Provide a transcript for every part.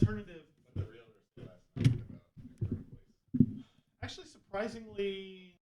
alternative. But the realtor last night about actually surprisingly.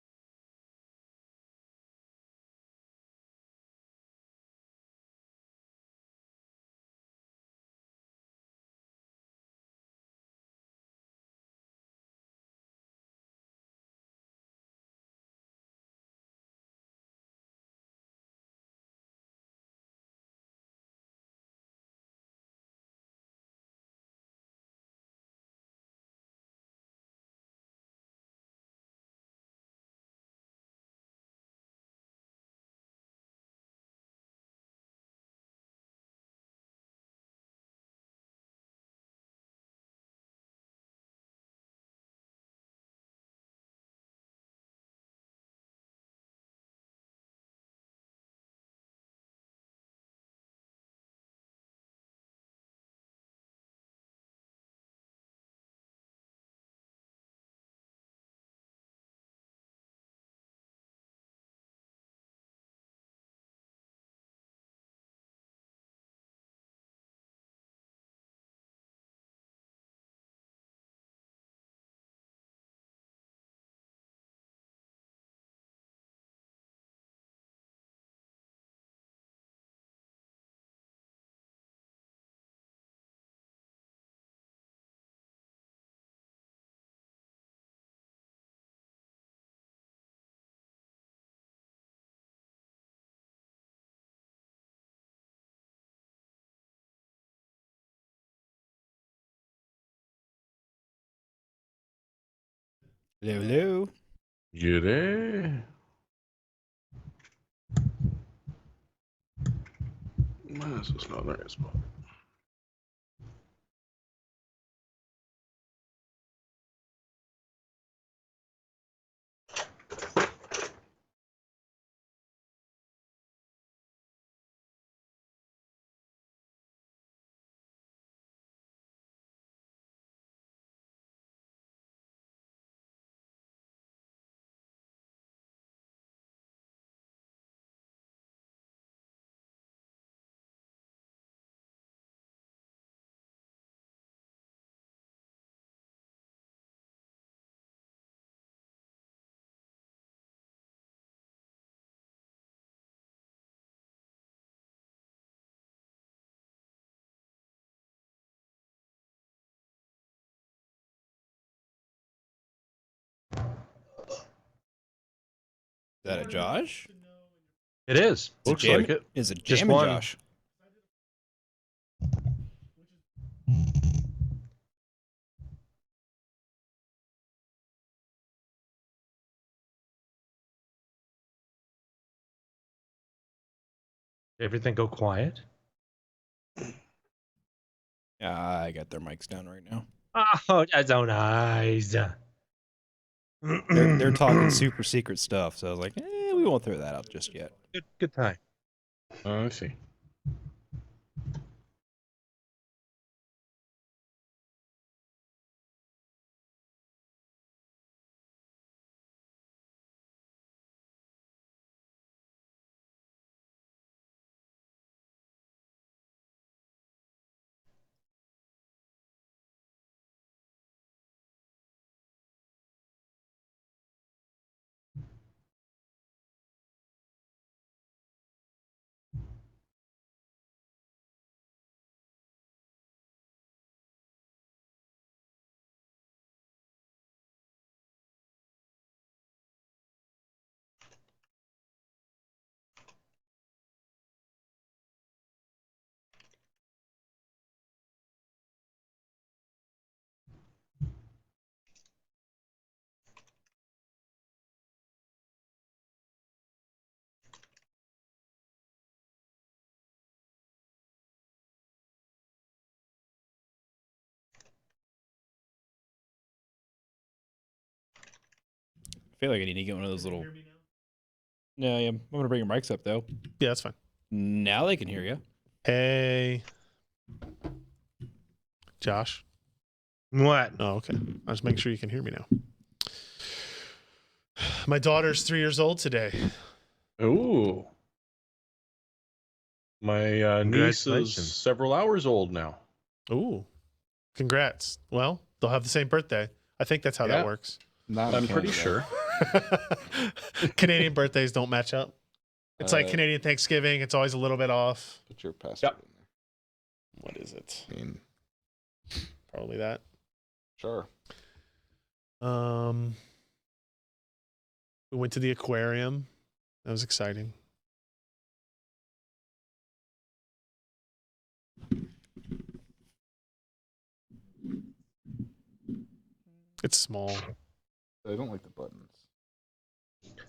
Hello, hello. G'day. This is not the right spot. Is that a Josh? It is. It's Looks like it. Is it Just Jammin' one. Josh? Everything go quiet? I got their mics down right now. Oh, that's so nice. They're talking super secret stuff, so I was like, we won't throw that out just yet. Good time. I see. I feel like I need to get one of those little. No, yeah, I'm gonna bring your mics up though. Yeah, that's fine. Now they can hear you. Hey, Josh. What? Oh, okay. I'll just make sure you can hear me now. My daughter's 3 years old today. Ooh. My niece is Congratulations. several hours old now. Ooh. Congrats. Well, they'll have the same birthday. I think that's how Yeah. that works. Not I'm in pretty Canada. sure. Canadian birthdays don't match up. It's like Uh, Canadian Thanksgiving. It's always a little bit off. Put your passport in What is it? there. I mean, Probably that. sure. We went to the aquarium. That was exciting. It's small. I don't like the buttons.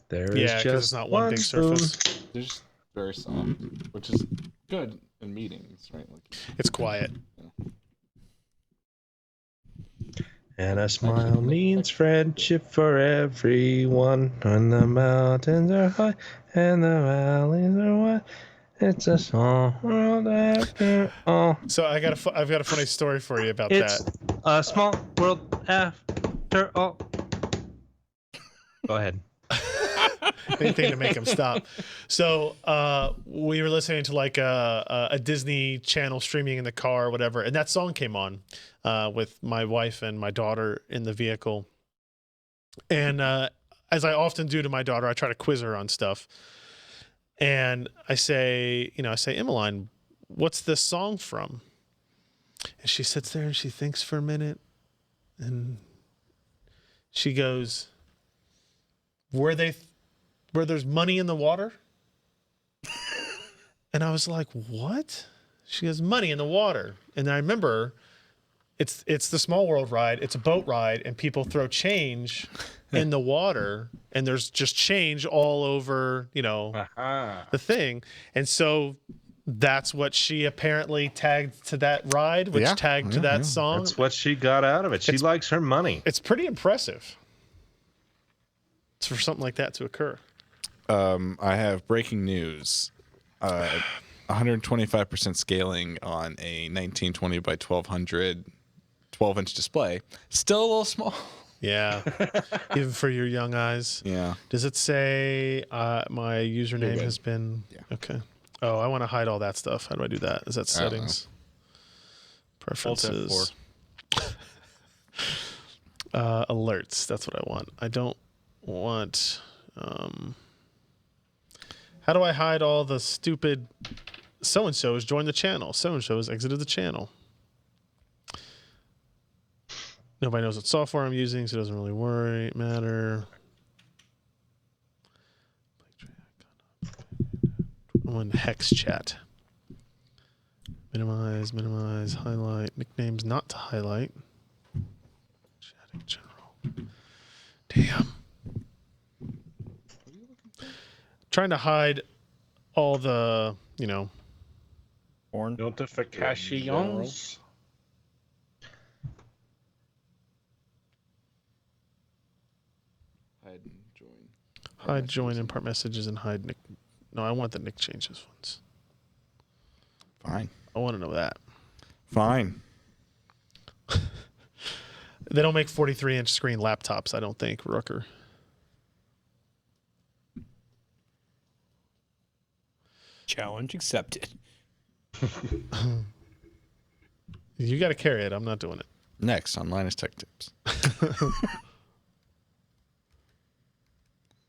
There is Yeah, because just it's not one big spoon. surface. They're just very soft, which is good in meetings, right? Like, It's quiet. And a smile means friendship for everyone. When the mountains are high and the valleys are wide, it's a small world after all. So I've got a funny story for you about It's that. a small world after all. Go ahead. Anything to make him stop. So we were listening to like a Disney Channel streaming in the car or whatever, and that song came on with my wife and my daughter in the vehicle. And as I often do to my daughter, I try to quiz her on stuff. And I say, Emmeline, what's this song from? And she sits there and she thinks for a minute, and she goes, where there's money in the water? And I was like, what? She goes, money in the water. And I remember it's the Small World ride. It's a boat ride, and people throw change in the water, and there's just change all over, the thing. And so that's what she apparently tagged to that ride, which Yeah. tagged to Yeah, that yeah. song. That's what she got out of it. She likes her money. It's pretty impressive. It's for something like that to occur. I have breaking news. 125% scaling on a 1920 by 1200 12-inch display. Still a little small. Yeah. Even for your young eyes. Yeah. Does it say my username good. has been... Yeah. Okay. Oh, I want to hide all that stuff. How do I do that? Is that I don't know. settings? Preferences. Alt Alerts. That's what I want. I don't want... how do I hide all the stupid... So-and-so has joined the channel. So-and-so has exited the channel. Nobody knows what software I'm using, so it doesn't really matter. I'm on Hex Chat. Minimize, highlight. Nicknames not to highlight. Chatting general. Damn. Trying to hide all the, Horn. Notifications. Hide and join. hide join import messages and hide nick. No, I want the nick changes ones. Fine. I want to know that. Fine. They don't make 43-inch screen laptops, I don't think, Rooker. Challenge accepted. You got to carry it. I'm not doing it. Next on Linus Tech Tips.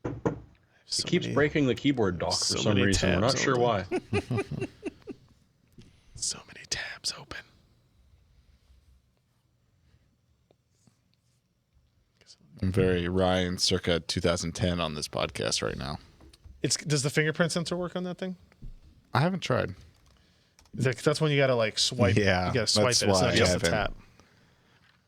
It keeps breaking the keyboard dock for so some many reason. We're not tabs sure why. So many tabs open. I'm very Ryan circa 2010 on this podcast right now. Does the fingerprint sensor work on that thing? I haven't tried. That's when you got to like swipe. Yeah, You got to swipe that's it. It's why not I just a haven't. tap.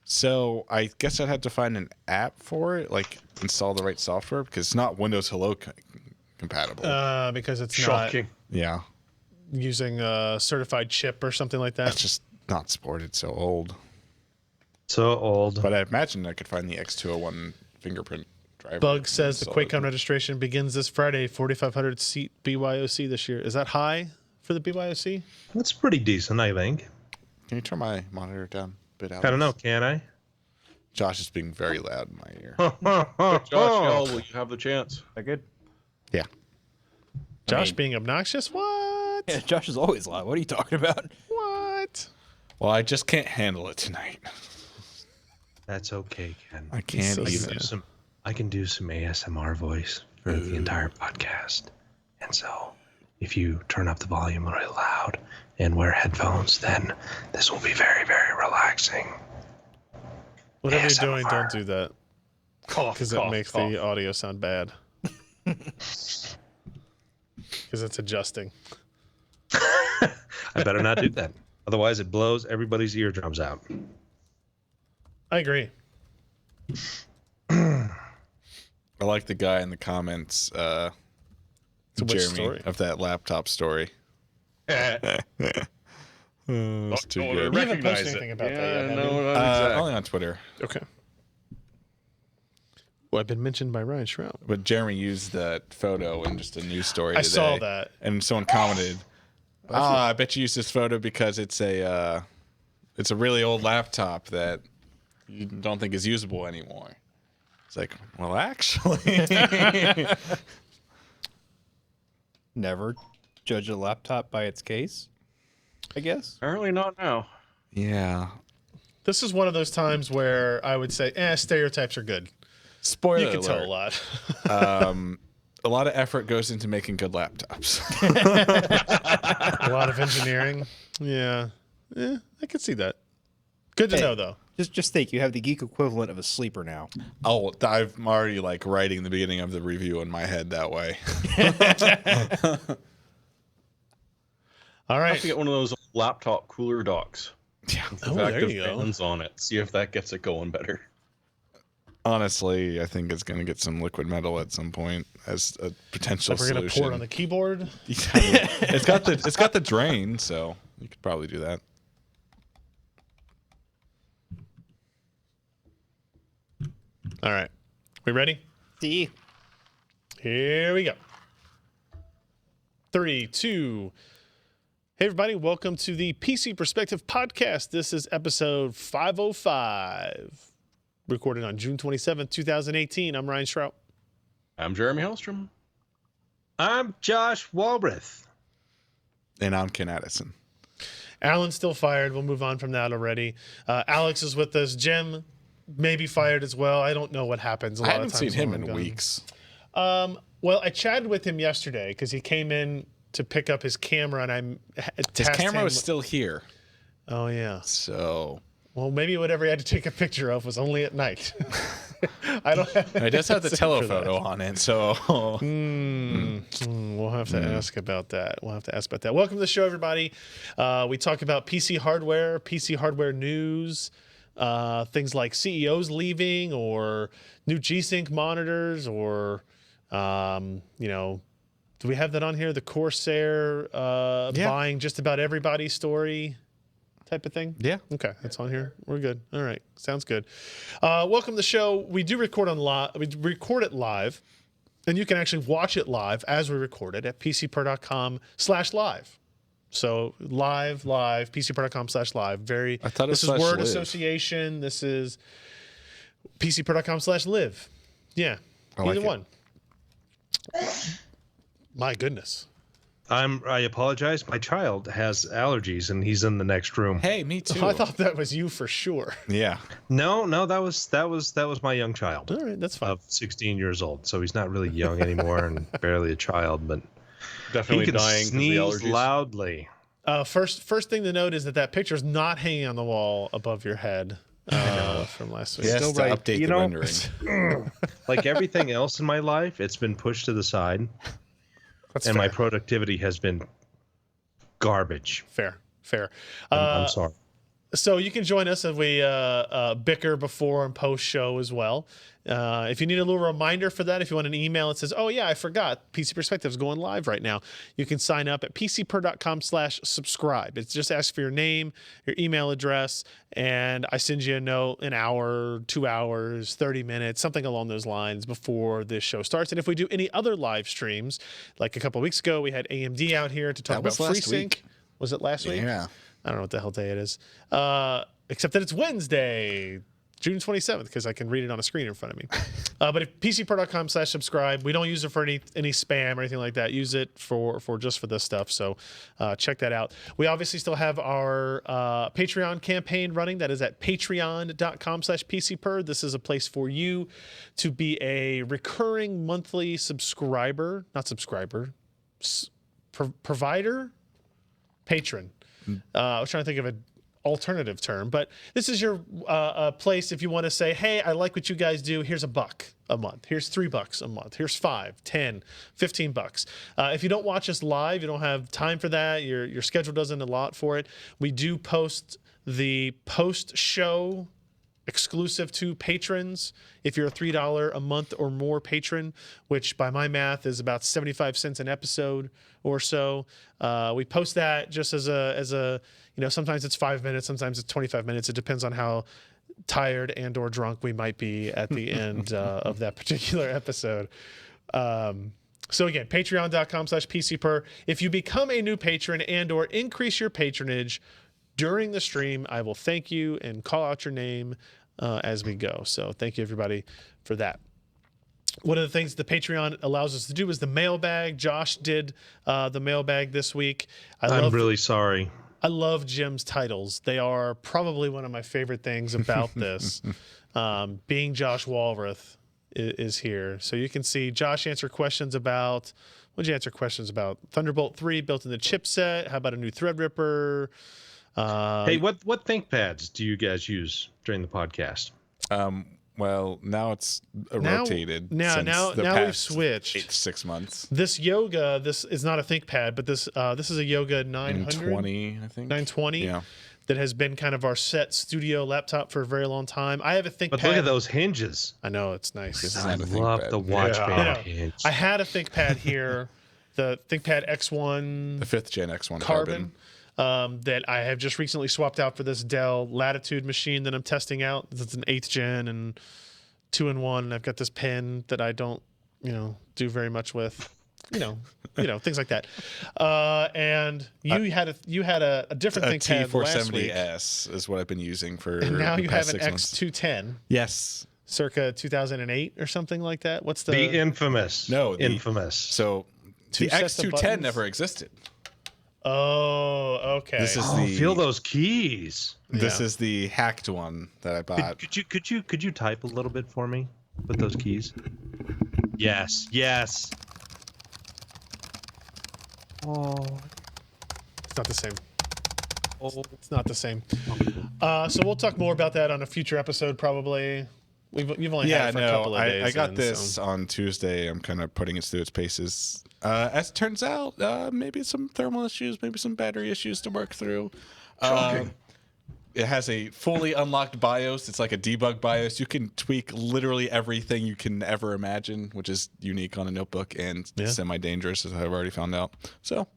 So I guess I'd have to find an app for it, like install the right software, because it's not Windows Hello compatible. Because it's Shocking. Yeah, not using a certified chip or something like that. that's just not supported. So old. So old. But I imagine I could find the X201 fingerprint driver. Bug says the install it. QuakeCon registration begins this Friday. 4,500 seat BYOC this year. Is that high for the BYOC? That's pretty decent, I think. Can you turn my monitor down a bit? I don't know. Can I? Josh is being very loud in my ear. Josh, yell, will you have the chance? That good? Yeah. Josh being obnoxious? What? Yeah, Josh is always loud. What are you talking about? What? Well, I just can't handle it tonight. That's okay, Ken. I can't so even. sad. I can do some ASMR voice for the entire podcast. And so, if you turn up the volume really loud and wear headphones, then this will be very, very relaxing. Whatever ASMR. you're doing, don't do that Cough, because it cough, makes cough. the audio sound bad. Because it's adjusting. I better not do that. Otherwise, it blows everybody's eardrums out. I agree. I like the guy in the comments, So which Jeremy, story? of that laptop story. It's too Oh, good. You haven't recognize posted it. anything about that Yeah, yet, have no, you? not exactly. Only on Twitter. Okay. Well, I've been mentioned by Ryan Shroud. But Jeremy used that photo in just a news story I today. saw that. And someone commented, I bet you used this photo because it's a really old laptop that you don't think is usable anymore. It's like, well, actually. Never judge a laptop by its case, I guess. Apparently not now. Yeah. This is one of those times where I would say, stereotypes are good. Spoiler You can alert. tell a lot. A lot of effort goes into making good laptops. A lot of engineering. Yeah. I can see that. Good to Hey. know, though. Just think, you have the geek equivalent of a sleeper now. Oh, I'm already like writing the beginning of the review in my head that way. All I have right. to get one of those laptop cooler docks Yeah. with Oh, there active you go. fans on it. See if that gets it going better. Honestly, I think it's going to get some liquid metal at some point as a potential Like we're going to solution. pour it on the keyboard. It's got the drain, so you could probably do that. All right. We ready? See? Here we go. 3, 2. Hey, everybody. Welcome to the PC Perspective Podcast. This is episode 505, recorded on June 27th, 2018. I'm Ryan Shrout. I'm Jeremy Hellstrom. I'm Josh Walrath. And I'm Ken Addison. Alan's still fired. We'll move on from that already. Alex is with us. Jim may be fired as well. I don't know what happens. A I lot haven't of seen times him when in I'm gone. weeks. Well, I chatted with him yesterday because he came in to pick up his camera, and I His tasked camera him- was still here, Oh yeah. so Well, maybe whatever he had to take a picture of was only at night. I don't have. it does have the an answer for that. telephoto on it. So We'll have to ask about that. Welcome to the show, everybody. We talk about PC hardware news, things like CEOs leaving or new G-Sync monitors, or do we have that on here? The Corsair buying just about everybody's story type of thing. yeah, Okay, that's on here. We're good. All right, sounds good. Welcome to the show. We do record We record it live, and you can actually watch it live as we record it at pcper.com/live. So live, pcper.com/live. I thought it This is was word /live. association. This is pcper.com/live. Yeah, I like either it. one. My goodness. I apologize. My child has allergies, and he's in the next room. hey, me too. I thought that was you for sure. Yeah, No, that was my young child All right, that's fine. of 16 years old. So he's not really young anymore and barely a child, but Definitely he can dying because of the sneeze allergies. loudly. First thing to note is that picture is not hanging on the wall above your head from last week. yes, Still to right. update You the know- rendering. Like everything else in my life, it's been pushed to the side, That's and fair. my productivity has been garbage. fair. I'm sorry. So you can join us as we bicker before and post show as well. If you need a little reminder for that, if you want an email that says, oh yeah, I forgot, PC Perspective's going live right now, you can sign up at pcper.com/subscribe. It just asks for your name, your email address, and I send you a note an hour, 2 hours, 30 minutes, something along those lines before this show starts. And if we do any other live streams, like a couple of weeks ago, we had AMD out here to talk That about was last FreeSync. week. Was it last week? Yeah. I don't know what the hell day it is. Except that it's Wednesday, June 27th, because I can read it on a screen in front of me. But if PCPer.com/subscribe, we don't use it for any spam or anything like that. Use it for just for this stuff. So check that out. We obviously still have our Patreon campaign running. That is at patreon.com/PCPer. This is a place for you to be a recurring monthly subscriber, not subscriber, provider, patron. I was trying to think of an alternative term, but this is your place if you want to say, hey, I like what you guys do. Here's $1 a month. Here's $3 a month. Here's $5, $10, $15. If you don't watch us live, you don't have time for that. Your schedule doesn't allot for it. We do post the post-show exclusive to patrons. If you're a $3 a month or more patron, which by my math is about 75 cents an episode or so, we post that just as a sometimes it's 5 minutes, sometimes it's 25 minutes. It depends on how tired and or drunk we might be at the end of that particular episode. So again, patreon.com/PCPer. If you become a new patron and or increase your patronage during the stream, I will thank you and call out your name as we go. So thank you, everybody, for that. One of the things the Patreon allows us to do is the mailbag. Josh did the mailbag this week. I'm really sorry. I love Jim's titles. They are probably one of my favorite things about this. Being Josh Walrath is here. So you can see Josh answer questions about, what did you answer questions about? Thunderbolt 3 built in the chipset. How about a new Threadripper? Hey, what ThinkPads do you guys use during the podcast? Well, now it's rotated. Now we've past switched. 6 months. This Yoga, this is not a ThinkPad, but this is a Yoga 900, 920, I think. 920. Yeah. That has been kind of our set studio laptop for a very long time. I have a ThinkPad. But look at those hinges. I know, it's nice. This is I not a love ThinkPad. the watch Yeah. band Yeah. hinge. I had a ThinkPad here, the ThinkPad X1 The 5th gen X1 Carbon. That I have just recently swapped out for this Dell Latitude machine that I'm testing out. It's an 8th gen and 2-in-1. And I've got this pen that I don't, do very much with, things like that. And you had a different A ThinkPad last week, T470S is what I've been using for and now the you have past an 6 months. X210, Yes. circa 2008 or something like that. What's the The infamous. No, the- infamous. So Two the sets of X210 buttons? never existed. Oh, okay. This is Oh, feel those keys. This Yeah. is the hacked one that I bought. Could you type a little bit for me with those keys? Yes. Oh. It's not the same. It's not the same. So we'll talk more about that on a future episode, probably. You've only had it for a couple of days. I got in, this so. on Tuesday. I'm kind of putting it through its paces. As it turns out, maybe some thermal issues, maybe some battery issues to work through. It has a fully unlocked BIOS. It's like a debug BIOS. You can tweak literally everything you can ever imagine, which is unique on a notebook and semi-dangerous, as I've already found out. So,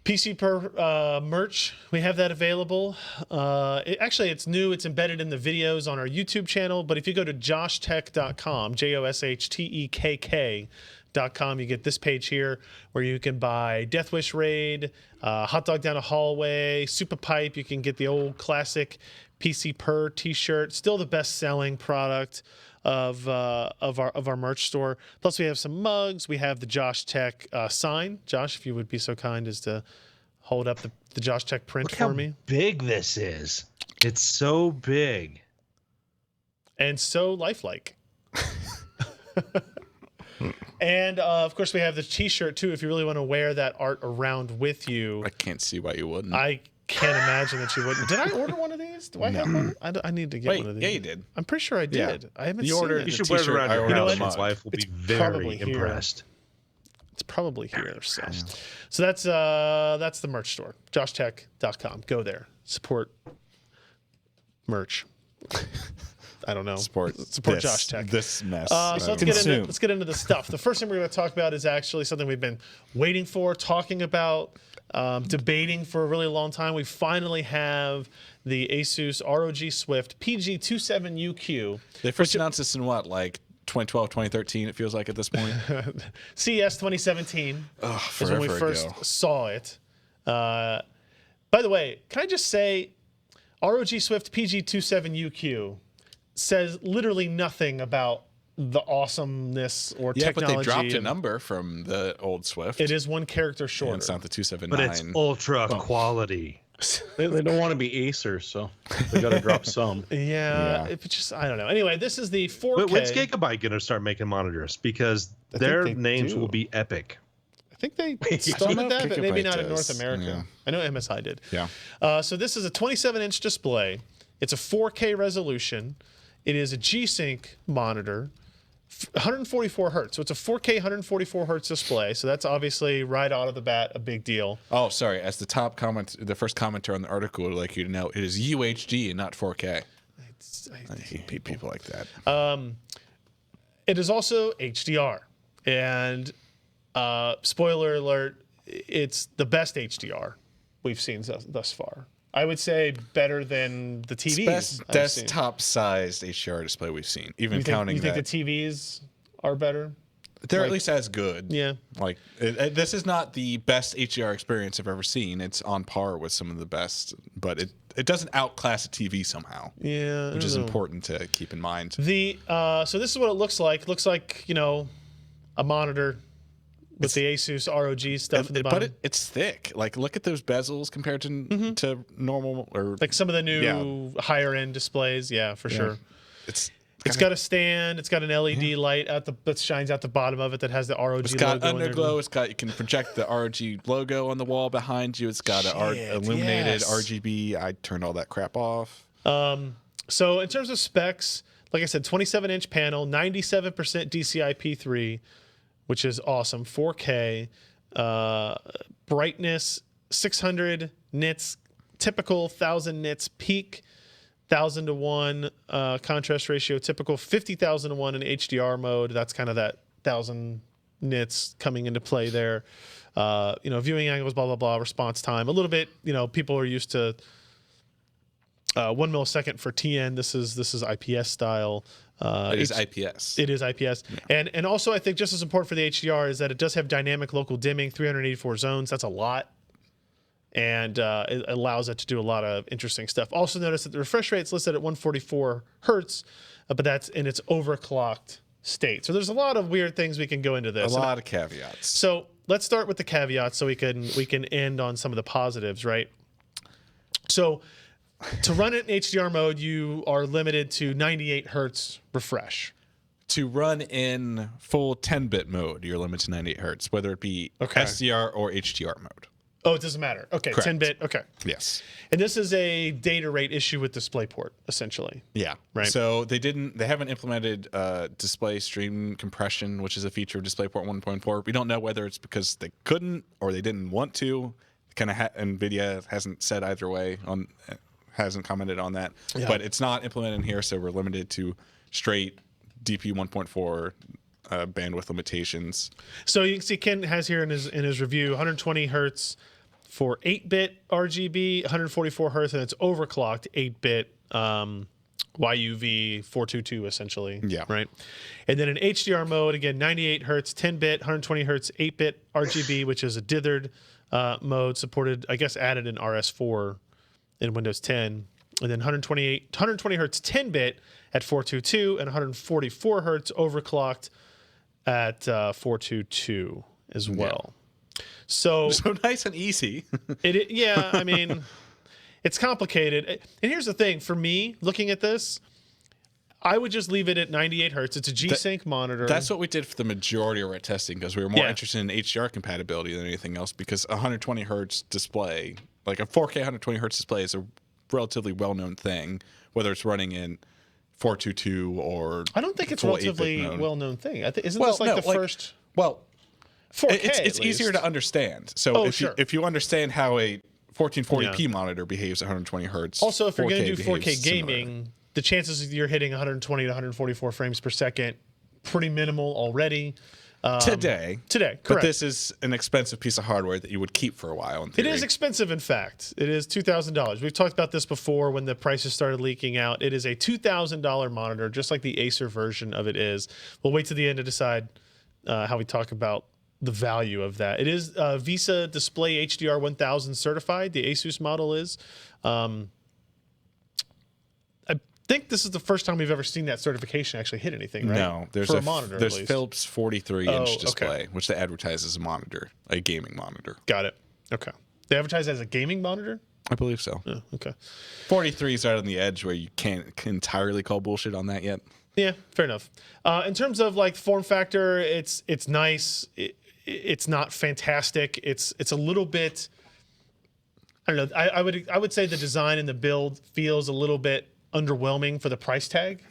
PCPer merch, we have that available. Actually, it's new. It's embedded in the videos on our YouTube channel. But if you go to joshtech.com, JOSHTEKK.com, you get this page here where you can buy Death Wish Raid, Hot Dog Down a Hallway, Super Pipe. You can get the old classic PCPer t-shirt. Still the best-selling product of our merch store. Plus, we have some mugs. We have the Josh Tech sign. Josh, if you would be so kind as to hold up the Josh Tech print Look for how me. big this is. It's so big. And so lifelike. And of course, we have the T-shirt too. If you really want to wear that art around with you, I can't see why you wouldn't. I can't imagine that you wouldn't. Did I order one of these? Do I have one? I need to get Wait, one of these. yeah, you did. I'm pretty sure I Yeah. did. I haven't You seen ordered- it. You The should wear it t-shirt around I your ordered house. a Your mug. wife will be It's very probably here. impressed. It's probably here. So that's the merch store. JoshTech.com. Go there. Support merch. I don't know. Support this, Josh Tech. This mess. So let's Consume. get into the stuff. The first thing we're going to talk about is actually something we've been waiting for, talking about, debating for a really long time. We finally have the Asus ROG Swift PG27UQ. They first announced this in what, like 2012, 2013, it feels like at this point. CES 2017 is when we forever first ago. saw it. By the way, can I just say, ROG Swift PG27UQ says literally nothing about the awesomeness or Yeah, technology. but they dropped a and number from the old Swift. It is one character shorter. And it's not the But it's 279. ultra quality. They don't want to be Acer, so they got to drop some. Yeah, if it's just I don't know. Anyway, this is the 4K. When's Gigabyte going to start making monitors? Because I think their they names do. will be epic. I think they Still started know that, but maybe Gigabyte not in North does. America. Yeah. I know MSI did. Yeah. So this is a 27-inch display. It's a 4K resolution. It is a G-Sync monitor, 144 hertz. So it's a 4K 144 hertz display. So that's obviously right out of the bat a big deal. Oh, sorry. As the top comment, the first commenter on the article would like you to know, it is UHD and not 4K. I hate people like that. It is also HDR. And spoiler alert, it's the best HDR we've seen thus far. I would say better than the TVs. Best I've seen. desktop-sized HDR display we've seen, even You think, counting you think that. the TVs are better? They're at least as good. Yeah. Like, this is not the best HDR experience I've ever seen. It's on par with some of the best, but it doesn't outclass a TV somehow. Yeah. Which is important to keep in mind. The so this is what it looks like. It looks like, a monitor with the Asus ROG stuff in the bottom. But it's thick. Like, look at those bezels compared to normal or like some of the new Yeah. higher end displays. Yeah, for sure. it's It's got a stand. It's got an LED light that shines out the bottom of it that has the ROG It's got logo in there. underglow. It's got, you can project the ROG logo on the wall behind you. It's got illuminated yes. RGB. I turned all that crap off. So in terms of specs, like I said, 27-inch panel, 97% DCI-P3, which is awesome. 4K, brightness 600 nits, typical 1000 nits peak, 1000 to 1 contrast ratio, typical 50,000 to 1 in HDR mode. That's kind of that 1000 nits coming into play there. Viewing angles, blah blah blah, response time. A little bit, people are used to 1 millisecond for TN. This is IPS style. It is IPS. It is IPS. Yeah. And also I think just as important for the HDR is that it does have dynamic local dimming, 384 zones. That's a lot. And it allows it to do a lot of interesting stuff. Also notice that the refresh rate is listed at 144 hertz, but that's in its overclocked state. So there's a lot of weird things we can go into this. A lot of caveats. So let's start with the caveats so we can end on some of the positives, right? So to run it in HDR mode, you are limited to 98 hertz refresh. To run in full 10-bit mode, you're limited to 98 hertz, whether it be SDR or HDR mode. Oh, it doesn't matter. Okay, Correct. 10-bit. Okay. Yes. And this is a data rate issue with DisplayPort, essentially. Yeah. Right. So they haven't implemented display stream compression, which is a feature of DisplayPort 1.4. We don't know whether it's because they couldn't or they didn't want to. NVIDIA hasn't said either way hasn't commented on that. Yeah. But it's not implemented in here, so we're limited to straight DP 1.4 bandwidth limitations. So you can see Ken has here in his review 120 hertz for 8-bit RGB, 144 hertz, and it's overclocked 8-bit YUV 422 essentially. Yeah. Right. And then in HDR mode, again, 98 hertz, 10-bit, 120 hertz, 8-bit RGB, which is a dithered mode supported, I guess, added in RS4 in Windows 10. And then 120 hertz 10-bit at 422 and 144 hertz overclocked at 422 as well. So nice and easy. I mean, it's complicated. And here's the thing, for me, looking at this, I would just leave it at 98 hertz. It's a G-Sync monitor. That's what we did for the majority of our testing because we were more interested in HDR compatibility than anything else because a 120 hertz display, like a 4K 120 hertz display, is a relatively well-known thing, whether it's running in 422 or I don't think it's a full relatively 8-bit mode. well-known thing. Isn't this like the first Well, 4K? it's easier to understand. So if you understand how a 1440p monitor behaves at 120 hertz. Also, if you're going to do 4K behaves gaming, similar. the chances you're hitting 120 to 144 frames per second pretty minimal already. Today, correct. But this is an expensive piece of hardware that you would keep for a while. In It theory. is expensive, in fact. It is $2,000. We've talked about this before when the prices started leaking out. It is a $2,000 monitor, just like the Acer version of it is. We'll wait to the end to decide how we talk about the value of that. It is VESA Display HDR 1000 certified. The Asus model is. think this is the first time we've ever seen that certification actually hit anything, right? No, there's For a a monitor. There's at least. Philips 43 Oh, inch okay. display, which they advertise as a monitor, a gaming monitor. Got it. Okay. They advertise as a gaming monitor. I believe so. Oh, okay. 43 is right on the edge where you can't entirely call bullshit on that yet. Yeah, fair enough. In terms of like form factor, it's nice. It's not fantastic. It's a little bit. I don't know. I would say the design and the build feels a little bit underwhelming for the price tag.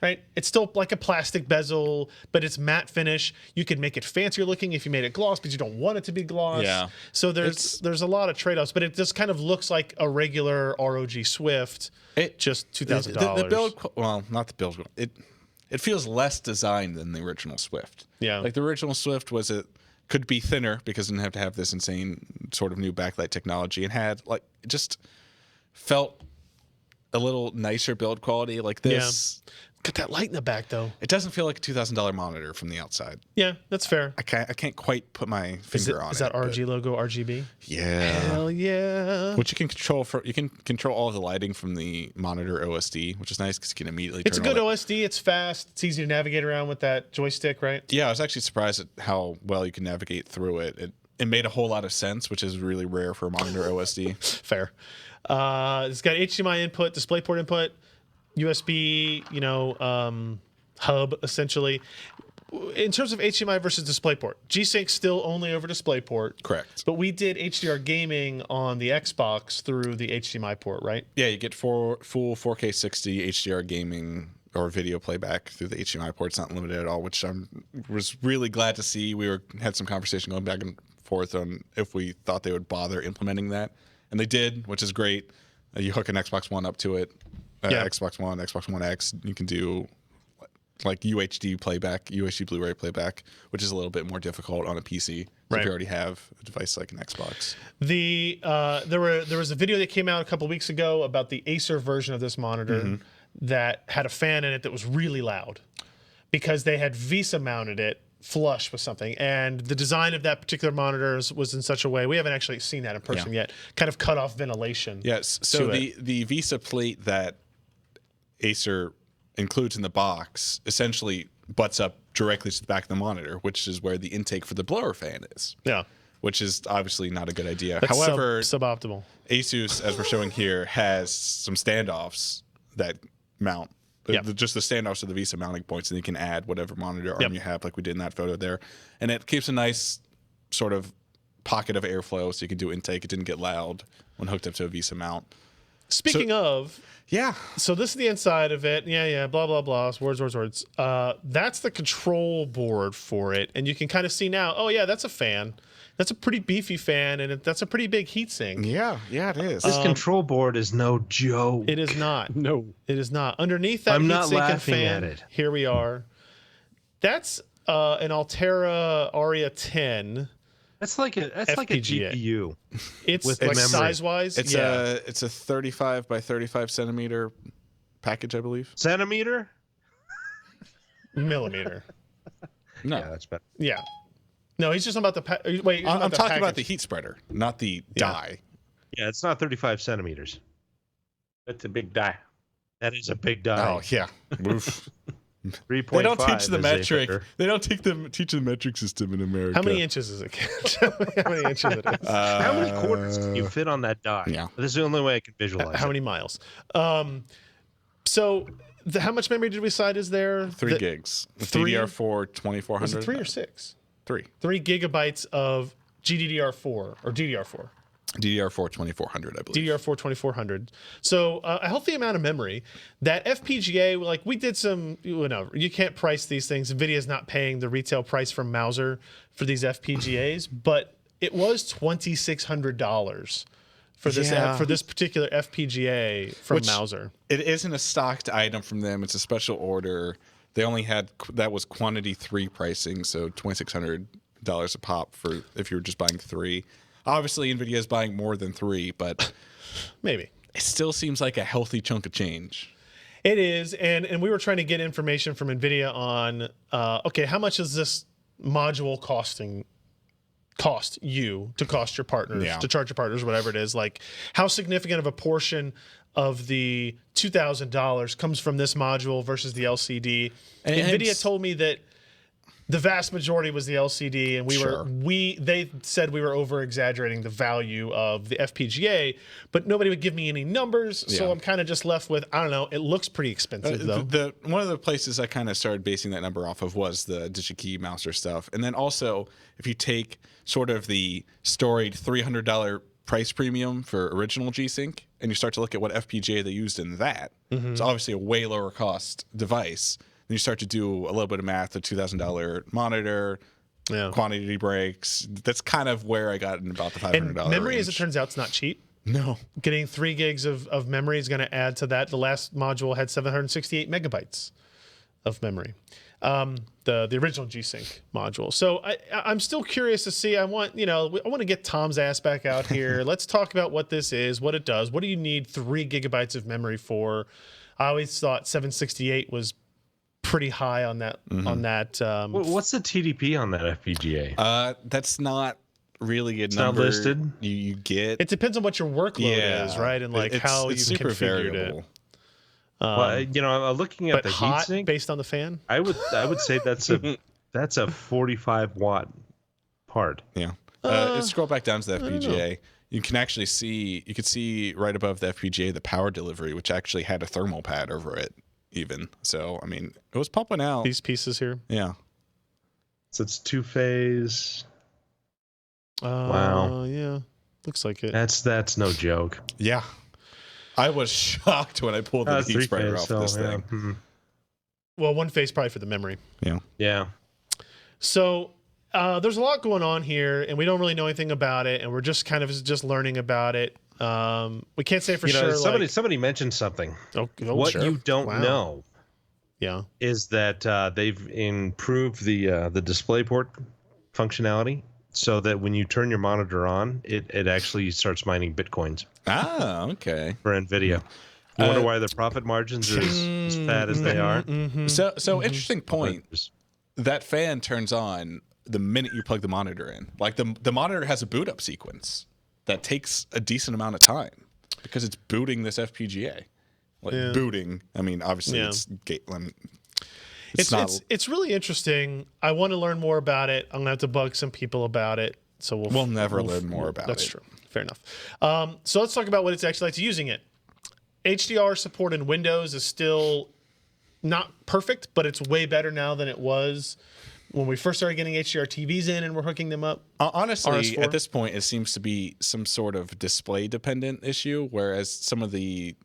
Right? It's still like a plastic bezel, but it's matte finish. You could make it fancier looking if you made it gloss, but you don't want it to be gloss. Yeah. So there's a lot of trade-offs, but it just kind of looks like a regular ROG Swift. Just $2,000. The build, well, not the build. It feels less designed than the original Swift. Yeah. Like the original Swift could be thinner because it didn't have to have this insane sort of new backlight technology, and had like it just felt a little nicer build quality. Like this, Got that light in the back though. it doesn't feel like a $2,000 monitor from the outside. Yeah, that's fair. I can't quite put my finger on it. Is that but RG logo RGB? Yeah. Hell yeah. Which you can control all of the lighting from the monitor OSD, which is nice because you can immediately. It's a turn good all that- OSD. It's fast. It's easy to navigate around with that joystick, right? Yeah, I was actually surprised at how well you can navigate through it. It made a whole lot of sense, which is really rare for a monitor OSD. Fair. It's got HDMI input, DisplayPort input, USB, hub essentially. In terms of HDMI versus DisplayPort, G-Sync still only over DisplayPort. Correct. But we did HDR gaming on the Xbox through the HDMI port, right? Yeah, you get full 4K 60 HDR gaming or video playback through the HDMI port. It's not limited at all, which I was really glad to see. We had some conversation going back and forth on if we thought they would bother implementing that, and they did, which is great. You hook an Xbox One up to it, Xbox One, Xbox One X. You can do like UHD playback, UHD Blu-ray playback, which is a little bit more difficult on a PC. Right. If you already have a device like an Xbox. There was a video that came out a couple weeks ago about the Acer version of this monitor that had a fan in it that was really loud because they had VESA mounted it flush with something, and the design of that particular monitor was in such a way, we haven't actually seen that in person yet, kind of cut off ventilation. Yes. So the VESA plate that Acer includes in the box essentially butts up directly to the back of the monitor, which is where the intake for the blower fan is. Yeah. Which is obviously not a good idea. That's However, suboptimal. Asus, as we're showing here, has some standoffs that mount. Just the standoffs of the VESA mounting points, and you can add whatever monitor arm you have, like we did in that photo there. And it keeps a nice sort of pocket of airflow, so you can do intake. It didn't get loud when hooked up to a VESA mount. Speaking of, Yeah. so this is the inside of it. Yeah, blah, blah, blah. Words. That's the control board for it. And you can kind of see now, oh, yeah, that's a fan. That's a pretty beefy fan, and that's a pretty big heatsink. Yeah, it is. This control board is no joke. It is not. No. It is not. Underneath that I'm not heatsink and laughing fan, at it. here we are. That's an Altera Aria 10. That's like a FPGA. GPU. It's With like memory. size-wise. It's a 35 by 35 centimeter package, I believe. Centimeter? millimeter. No, Yeah, that's better. Yeah. No, he's just about the wait. You're I'm talking about the package. heat spreader, not the die. Yeah, it's not 35 centimeters. That's a big die. That is a big die. Oh yeah. Oof. 3.5. They don't teach the is a metric. hooker. They don't teach the metric system in America. How many inches is it? Tell me how many inches it is. How many quarters can you fit on that die? yeah. This is the only way I can visualize How it. many miles? So how much memory did we decide is there? 3 gigs. Three? DDR4 2400. Was it 3 or 6? 3. 3 gigabytes of GDDR4 or DDR4. DDR4 2400, I believe. DDR4 2400. So a healthy amount of memory. That FPGA, like we did some, you can't price these things. NVIDIA's not paying the retail price from Mouser for these FPGAs, but it was $2,600 for this Yeah. for this particular FPGA from Which- Mouser. It isn't a stocked item from them. It's a special order. They only had that was quantity 3 pricing, so $2,600 a pop for if you were just buying 3. Obviously, NVIDIA is buying more than 3, but Maybe. it still seems like a healthy chunk of change. It is, and we were trying to get information from NVIDIA on, okay, how much is this module cost you to cost your partners, Yeah. to charge your partners, whatever it is, like how significant of a portion of the $2,000 comes from this module versus the LCD. And NVIDIA told me that the vast majority was the LCD, and they said we were over exaggerating the value of the FPGA, but nobody would give me any numbers, so Yeah. I'm kind of just left with, I don't know, it looks pretty expensive though. One of the places I kind of started basing that number off of was the DigiKey Mouser stuff. And then also, if you take sort of the storied $300 price premium for original G-Sync, and you start to look at what FPGA they used in that, it's obviously a way lower cost device. Then you start to do a little bit of math, the $2,000 monitor, Yeah. quantity breaks. That's kind of where I got in about the $500 And memory, as it range. turns out, it's not cheap. No. Getting 3 gigs of memory is going to add to that. The last module had 768 megabytes of memory. The original G-Sync module. So I'm still curious to see. I want to get Tom's ass back out here. Let's talk about what this is, what it does. What do you need 3 gigabytes of memory for? I always thought 768 was pretty high on that. What's the TDP on that FPGA? That's not really a not number listed? you get. It depends on what your workload is, right? And like how it's you've super configured variable. it. Well, I'm looking at But the hot heatsink. based on the fan. I would say that's a 45 watt part. Yeah. Scroll back down to the FPGA. You could see right above the FPGA the power delivery, which actually had a thermal pad over it, even. So, I mean, it was popping out. These pieces here. Yeah. So it's 2-phase. Wow. Yeah. Looks like it. That's no joke. Yeah. I was shocked when I pulled the heat spreader off this thing. Well, one phase probably for the memory. Yeah. Yeah. So there's a lot going on here, and we don't really know anything about it, and we're just kind of just learning about it. We can't say for sure. Somebody mentioned something. What You don't know Yeah. is that they've improved the DisplayPort functionality so that when you turn your monitor on, it actually starts mining Bitcoins Ah, okay. for NVIDIA. You wonder why their profit margins are as fat as they are? So interesting point. Just- That fan turns on the minute you plug the monitor in. Like the monitor has a boot up sequence that takes a decent amount of time because it's booting this FPGA. Like booting. I mean, obviously it's It's really interesting. I want to learn more about it. I'm gonna have to bug some people about it. So we'll never learn more about That's it. true. Fair enough. So let's talk about what it's actually like to using it. HDR support in Windows is still not perfect, but it's way better now than it was when we first started getting HDR TVs in and we're hooking them up. Honestly, RS4? at this point, it seems to be some sort of display dependent issue, whereas some of the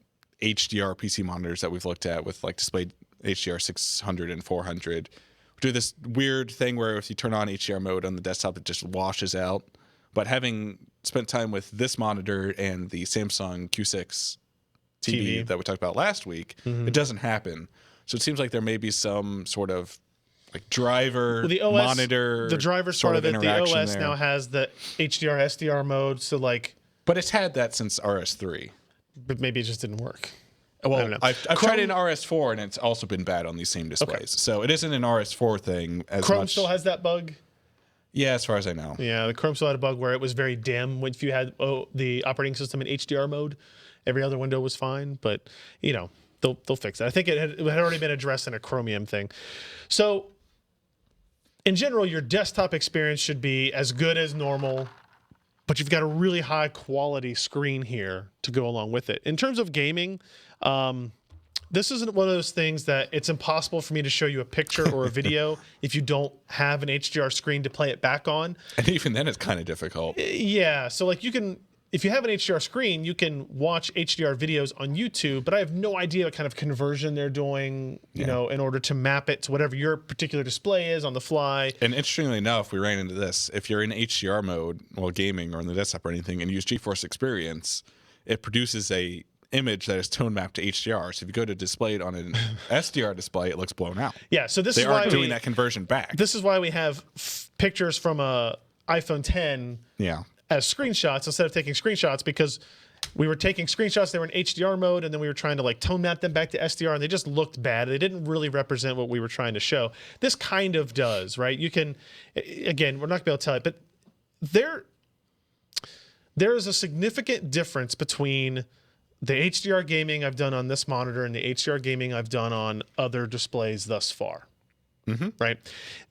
HDR PC monitors that we've looked at with like display HDR 600 and 400 do this weird thing where if you turn on HDR mode on the desktop, it just washes out. But having spent time with this monitor and the Samsung Q6 TV that we talked about last week, it doesn't happen. So it seems like there may be some sort of like driver The OS, monitor. the driver's sort part of it. The interaction OS there. now has the HDR SDR mode, so like, But it's had that since RS3. but maybe it just didn't work. Well, don't know. I've tried it in RS4 and it's also been bad on these same displays. So it isn't an RS4 thing as Chrome much. still has that bug. Yeah, as far as I know. Yeah, the Chrome still had a bug where it was very dim if you had the operating system in HDR mode. Every other window was fine, but they'll fix it. I think it had already been addressed in a Chromium thing. So in general, your desktop experience should be as good as normal, but you've got a really high quality screen here to go along with it. In terms of gaming, this isn't one of those things that it's impossible for me to show you a picture or a video if you don't have an HDR screen to play it back on. And even then, it's kind of difficult. Yeah, so like if you have an HDR screen, you can watch HDR videos on YouTube, but I have no idea what kind of conversion they're doing, in order to map it to whatever your particular display is on the fly. And interestingly enough, we ran into this. If you're in HDR mode while gaming or on the desktop or anything and use GeForce Experience, it produces a image that is tone mapped to HDR. So if you go to display it on an SDR display, it looks blown out. Yeah, so this They is why aren't doing that conversion back. This is why we have pictures from a iPhone 10 Yeah. as screenshots instead of taking screenshots, because we were taking screenshots, they were in HDR mode, and then we were trying to like tone map them back to SDR, and they just looked bad. They didn't really represent what we were trying to show. This kind of does, right? You can, again, we're not gonna be able to tell it, but there is a significant difference between the HDR gaming I've done on this monitor and the HDR gaming I've done on other displays thus far. Right?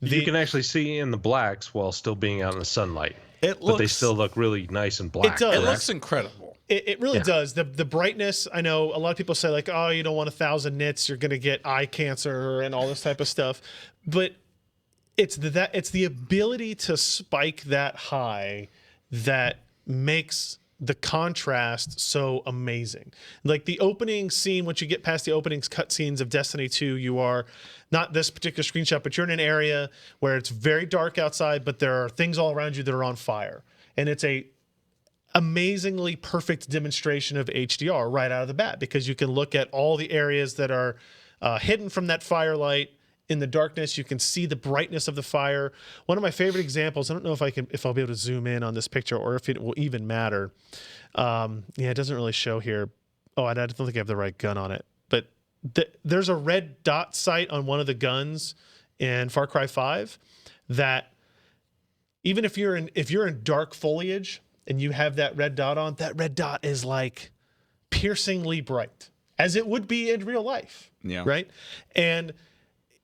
You can actually see in the blacks while still being out in the sunlight. It But they still look really nice and black. It does. It looks incredible. It really does. The brightness, I know a lot of people say like, oh, you don't want 1,000 nits, you're going to get eye cancer and all this type of stuff. But it's the ability to spike that high that makes the contrast so amazing. Like the opening scene, once you get past the opening cutscenes of Destiny 2, you are not this particular screenshot, but you're in an area where it's very dark outside, but there are things all around you that are on fire. And it's a amazingly perfect demonstration of HDR right out of the bat, because you can look at all the areas that are hidden from that firelight. In the darkness, you can see the brightness of the fire. One of my favorite examples, I don't know if I'll be able to zoom in on this picture or if it will even matter. It doesn't really show here. Oh, I don't think I have the right gun on it. But there's a red dot sight on one of the guns in Far Cry 5 that even if you're in dark foliage and you have that red dot on, that red dot is like piercingly bright, as it would be in real life. Yeah. Right? And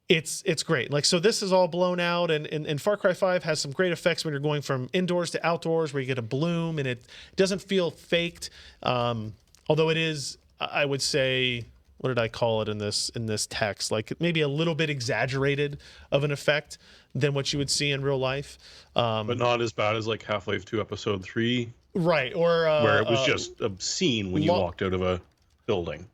it's great. Like, so this is all blown out, and Far Cry 5 has some great effects when you're going from indoors to outdoors, where you get a bloom and it doesn't feel faked. Although it is, I would say, what did I call it in this text? Like maybe a little bit exaggerated of an effect than what you would see in real life. But not as bad as like Half-Life 2 Episode 3, Right. Or where it was just obscene when you walked out of a building.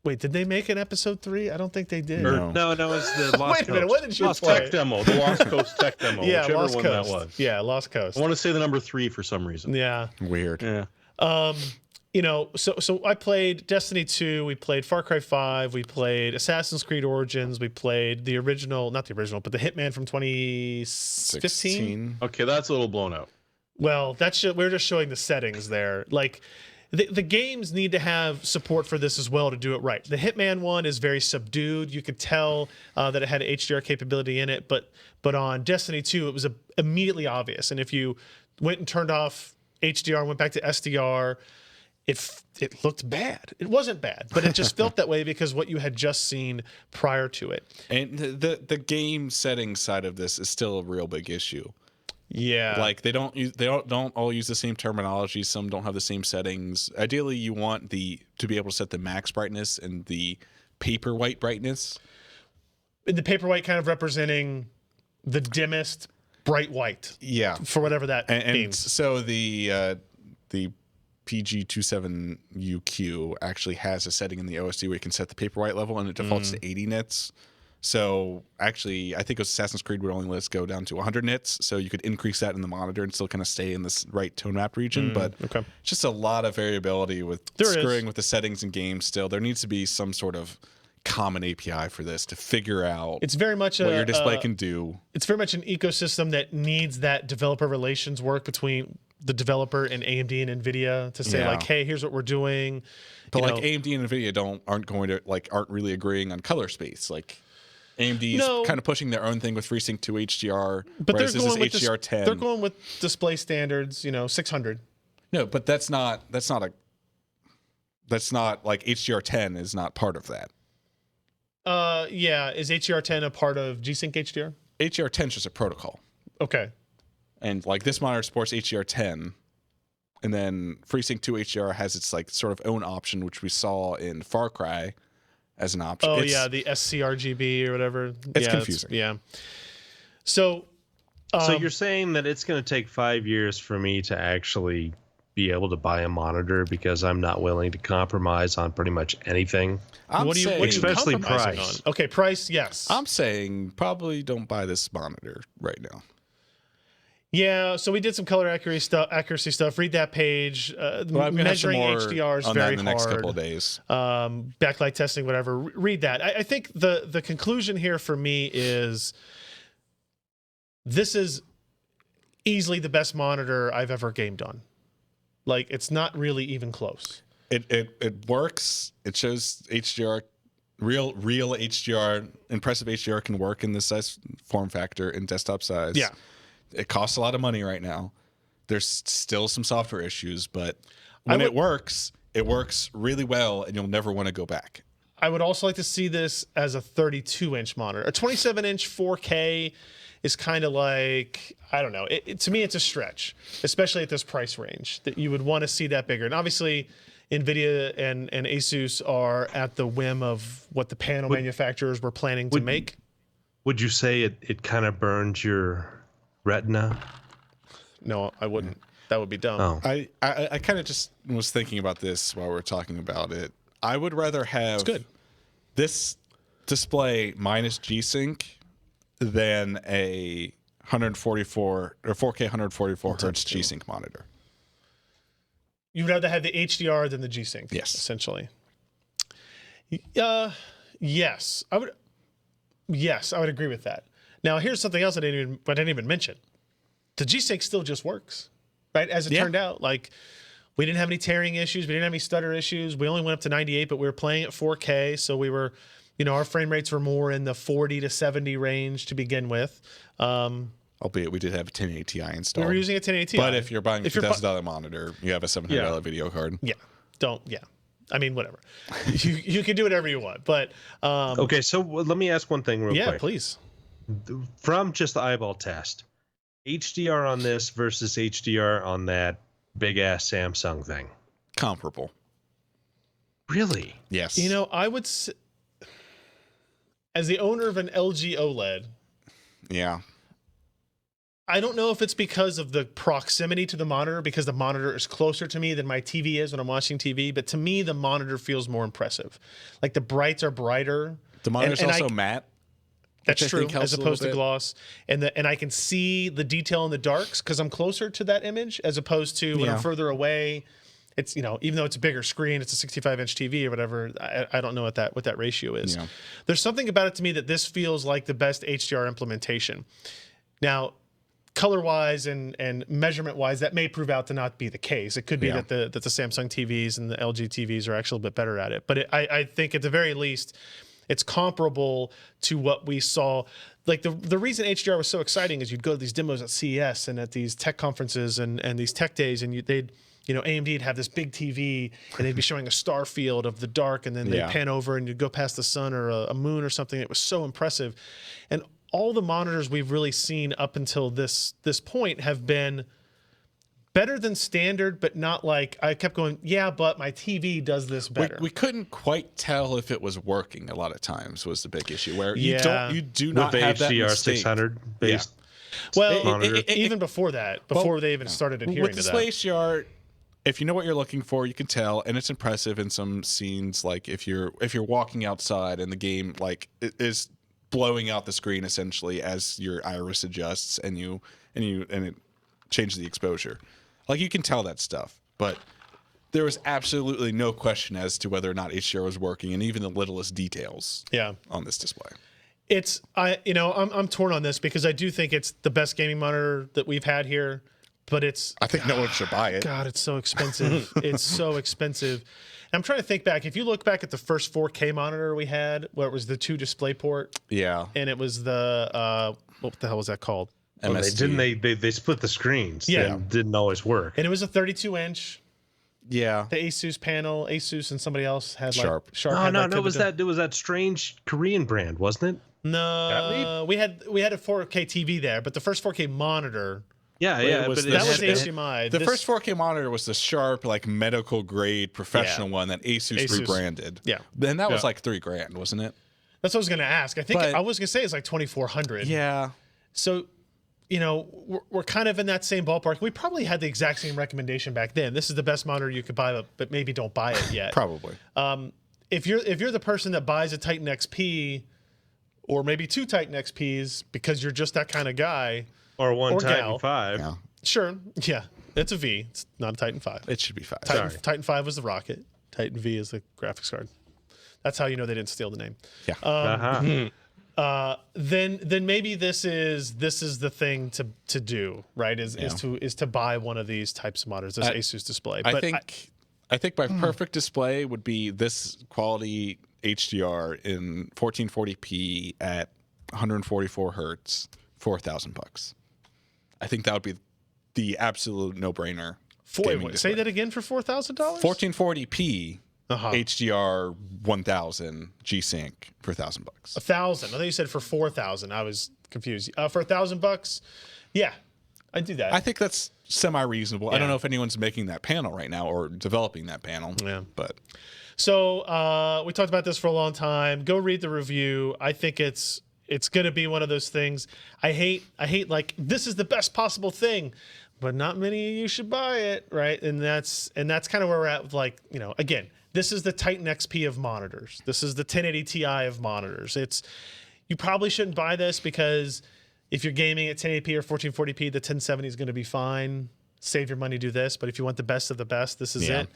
Wait, did they make an episode 3? I don't think they did. No. No, it's the Lost Wait a minute, Coast. what did you Lost play? Tech Demo, the Lost Coast Tech Demo, Yeah, whichever Lost one Coast. that was. Yeah, Lost Coast. I want to say the number 3 for some reason. Yeah. Weird. Yeah. So I played Destiny 2, we played Far Cry 5, we played Assassin's Creed Origins, we played the original, not the original, but the Hitman from 2015. 16. Okay, that's a little blown out. Well, we're just showing the settings there. Like the games need to have support for this as well to do it right. The Hitman one is very subdued. You could tell that it had HDR capability in it, but on Destiny 2, it was immediately obvious. And if you went and turned off HDR and went back to SDR, it looked bad. It wasn't bad, but it just felt that way because what you had just seen prior to it. And the game settings side of this is still a real big issue. Yeah. Like they don't all use the same terminology. Some don't have the same settings. Ideally, you want to be able to set the max brightness and the paper white brightness. The paper white kind of representing the dimmest bright white. Yeah. For whatever that And means. so the PG27UQ actually has a setting in the OSD where you can set the paper white level, and it defaults to 80 nits. So actually, I think Assassin's Creed would only let us go down to 100 nits, so you could increase that in the monitor and still kind of stay in this right tone map region. But okay. just a lot of variability with There screwing is. with the settings in games still. There needs to be some sort of common API for this to figure out It's very much what your display can do. It's very much an ecosystem that needs that developer relations work between the developer and AMD and NVIDIA to say Yeah. like, hey, here's what we're doing. But You like know, AMD and NVIDIA aren't really agreeing on color space. Like AMD's No. kind of pushing their own thing with FreeSync 2 HDR, but whereas this is with HDR10. They're going with display standards, 600. No, but that's not like HDR10 is not part of that. Yeah, is HDR10 a part of G-Sync HDR? HDR10 is just a protocol. Okay. And like this monitor supports HDR10, and then FreeSync 2 HDR has its like sort of own option, which we saw in Far Cry as an option. Oh It's- yeah, the SCRGB or whatever. It's Yeah, confusing. Yeah. So So you're saying that it's going to take 5 years for me to actually be able to buy a monitor because I'm not willing to compromise on pretty much anything. I'm what are you saying, Especially compromising price. on? Okay, price, yes. I'm saying probably don't buy this monitor right now. Yeah, so we did some color accuracy stuff. Read that page. Well, I'm gonna have some Measuring more HDR is on very that in the next hard. couple of days. Backlight testing, whatever. Read that. I think the conclusion here for me is this is easily the best monitor I've ever gamed on. Like, it's not really even close. It works. It shows HDR, real HDR, impressive HDR can work in this size form factor in desktop size. Yeah. It costs a lot of money right now. There's still some software issues, but when it works, It works really well, and you'll never want to go back. I would also like to see this as a 32-inch monitor. A 27-inch 4K is kind of like, I don't know. To me, it's a stretch, especially at this price range, that you would want to see that bigger. And obviously, NVIDIA and Asus are at the whim of what the panel manufacturers were planning to make. Would you say it kind of burns your retina? No, I wouldn't. That would be dumb. Oh, I kind of just was thinking about this while we're talking about it. I would rather have good. this display minus G-Sync than a 144 or 4K 144 hertz G-Sync monitor. You'd rather have the HDR than the G-Sync. Yes. Essentially. Yes, I would. Yes, I would agree with that. Now, here's something else I didn't even mention. The G-Sync still just works, right? As it turned out, like we didn't have any tearing issues, we didn't have any stutter issues. We only went up to 98, but we were playing at 4K, so we were, our frame rates were more in the 40 to 70 range to begin with. Albeit we did have a 1080 Ti installed. We were using a 1080 Ti. But if you're buying a $2,000 monitor, you have a $700 video card. I mean, whatever. you can do whatever you want, but okay. So let me ask one thing real quick. Yeah, please. From just the eyeball test, HDR on this versus HDR on that big ass Samsung thing. Comparable. Really? Yes. I would say, as the owner of an LG OLED, Yeah. I don't know if it's because of the proximity to the monitor, because the monitor is closer to me than my TV is when I'm watching TV. But to me, the monitor feels more impressive. Like the brights are brighter. The monitor's also matte. That's which I true, think helps as a little opposed to bit. gloss. And I can see the detail in the darks because I'm closer to that image, as opposed to when I'm further away. It's, even though it's a bigger screen, it's a 65-inch TV or whatever. I don't know what that ratio is. Yeah. There's something about it to me that this feels like the best HDR implementation. Now, color-wise and measurement-wise, that may prove out to not be the case. It could be that the Samsung TVs and the LG TVs are actually a bit better at it. But I think at the very least, it's comparable to what we saw. Like the reason HDR was so exciting is you'd go to these demos at CES and at these tech conferences and these tech days, and AMD'd have this big TV and they'd be showing a star field of the dark, and then they'd pan over and you'd go past the sun or a moon or something. It was so impressive. And all the monitors we've really seen up until this point have been better than standard, but not like I kept going, but my TV does this better. We couldn't quite tell if it was working a lot of times was the big issue, where you do With not the have that HDR mistake. 600 based Well, monitor. even before that, before they even started adhering With to display that. HDR, if you know what you're looking for, you can tell, and it's impressive in some scenes. Like if you're walking outside and the game like it is blowing out the screen essentially as your iris adjusts and it changes the exposure. Like you can tell that stuff, but there was absolutely no question as to whether or not HDR was working, and even the littlest details on this display. I'm torn on this because I do think it's the best gaming monitor that we've had here, but I think no one should buy it. God, it's so expensive. It's so expensive. And I'm trying to think back. If you look back at the first 4K monitor we had, where it was the 2 DisplayPort, and it was the what the hell was that called? MSG. They split the screens. Yeah. And didn't always work. And it was a 32-inch. Yeah. The Asus panel, Asus and somebody else had Sharp. had No, it was that strange Korean brand, wasn't it? No, we had a 4K TV there, but the first 4K monitor. Yeah, it was but That was it had- HDMI. The first 4K monitor was the Sharp, like medical grade professional one that Asus rebranded. Yeah. Then that was like $3,000, wasn't it? That's what I was going to ask. I think But- I was going to say it's like 2,400. Yeah. So, we're kind of in that same ballpark. We probably had the exact same recommendation back then. This is the best monitor you could buy, but maybe don't buy it yet. Probably. If you're the person that buys a Titan XP, or maybe 2 Titan XPs because you're just that kind of guy, or one or Titan gal. 5. Yeah. sure, yeah, it's a V. It's not a Titan 5. It should be fine. Titan 5 was the rocket. Titan V is the graphics card. That's how you know they didn't steal the name. Yeah. Then maybe this is the thing to do, right? Is to buy one of these types of monitors, this Asus display. I But think my perfect display would be this quality HDR in 1440p at 144 hertz, $4,000. I think that would be the absolute no-brainer gaming Say display. that again for $4,000. 1440p Uh-huh. HDR 1000 G-Sync for $1,000. $1,000. I thought you said for 4,000. I was confused. For $1,000, yeah, I'd do that. I think that's semi-reasonable. I Yeah. don't know if anyone's making that panel right now or developing that panel. Yeah. But So we talked about this for a long time. Go read the review. I think it's going to be one of those things. I hate like this is the best possible thing, but not many of you should buy it, right? And that's kind of where we're at with, like, you know, again, this is the Titan XP of monitors. This is the 1080 Ti of monitors. You probably shouldn't buy this because if you're gaming at 1080p or 1440p, the 1070 is going to be fine. Save your money, do this. But if you want the best of the best, this is Yeah. it.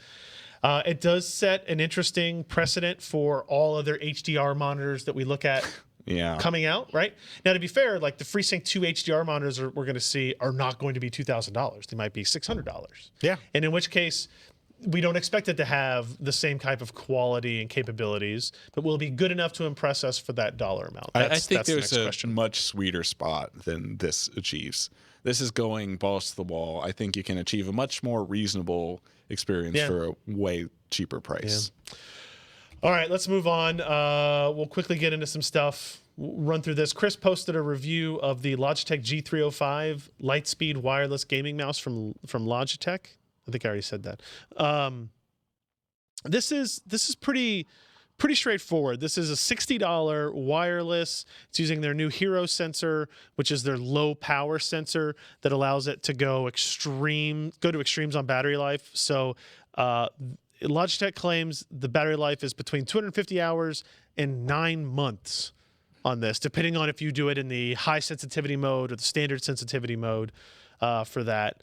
It does set an interesting precedent for all other HDR monitors that we look at yeah. coming out, right? Now, to be fair, like the FreeSync 2 HDR monitors we're going to see are not going to be $2,000. They might be $600. Yeah. And in which case, we don't expect it to have the same type of quality and capabilities, but will be good enough to impress us for that dollar amount. I That's think the there's next a question. much sweeter spot than this achieves. This is going balls to the wall. I think you can achieve a much more reasonable experience Yeah. for a way cheaper price. All right, let's move on. We'll quickly get into some stuff. Run through this. Chris posted a review of the Logitech G305 Lightspeed wireless gaming mouse from Logitech. I think I already said that. This is pretty straightforward. This is a $60 wireless. It's using their new Hero sensor, which is their low power sensor that allows it to go to extremes on battery life. So Logitech claims the battery life is between 250 hours and 9 months on this, depending on if you do it in the high sensitivity mode or the standard sensitivity mode for that,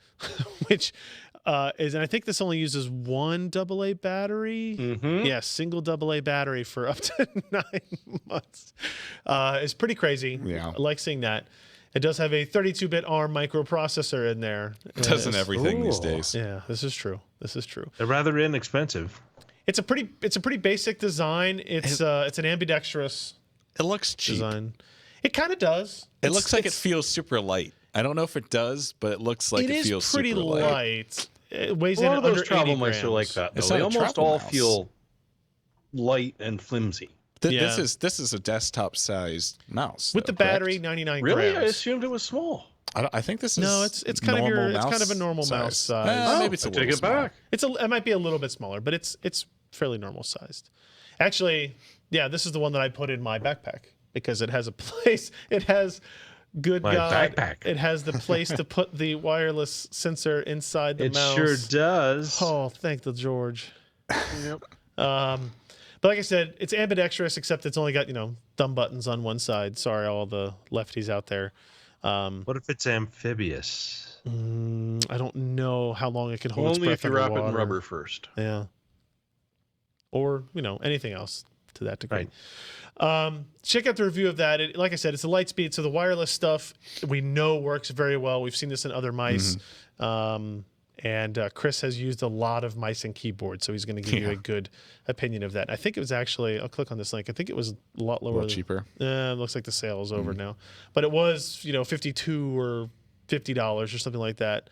which and I think this only uses one AA battery. Mm-hmm. Yeah, single AA battery for up to 9 months. It's pretty crazy. Yeah. I like seeing that. It does have a 32-bit ARM microprocessor in there. Doesn't It's- everything these Ooh. days. Yeah, this is true. This is true. They're rather inexpensive. It's a pretty basic design. It's an ambidextrous It looks cheap. design. It kind of does. It looks like it it's- feels super light. I don't know if it does, but it looks like it, is feels pretty super light. It weighs A in lot at of those under travel 80 mice are like grams. that. It's Though. They not a almost travel all mouse. feel light and flimsy. Yeah. This is a desktop sized mouse With the though, correct? battery, 99 Really? I grams. assumed it was small. I think this is No, it's kind of normal it's kind of a mouse normal mouse size. maybe it's a I take little it small. back. It might be a little bit smaller, but it's fairly normal sized. Actually, yeah, this is the one that I put in my backpack because it has a place. It has good My God. backpack. It has the place to put the wireless sensor inside the It mouse. sure does. Oh, thank the George. But like I said, it's ambidextrous, except it's only got thumb buttons on one side. Sorry, all the lefties out there. What if it's amphibious? I don't know how long it can hold its Only breath if you wrap it in underwater. rubber first. Yeah. Or, anything else to that degree. Check out the review of that. Like I said, it's a Lightspeed, so the wireless stuff we know works very well. We've seen this in other mice. And Chris has used a lot of mice and keyboards, so he's going to give you a good opinion of that. I think it was actually, I'll click on this link. I think it was a lot lower. A little cheaper. It looks like the sale is over now. But it was, $52 or $50 or something like that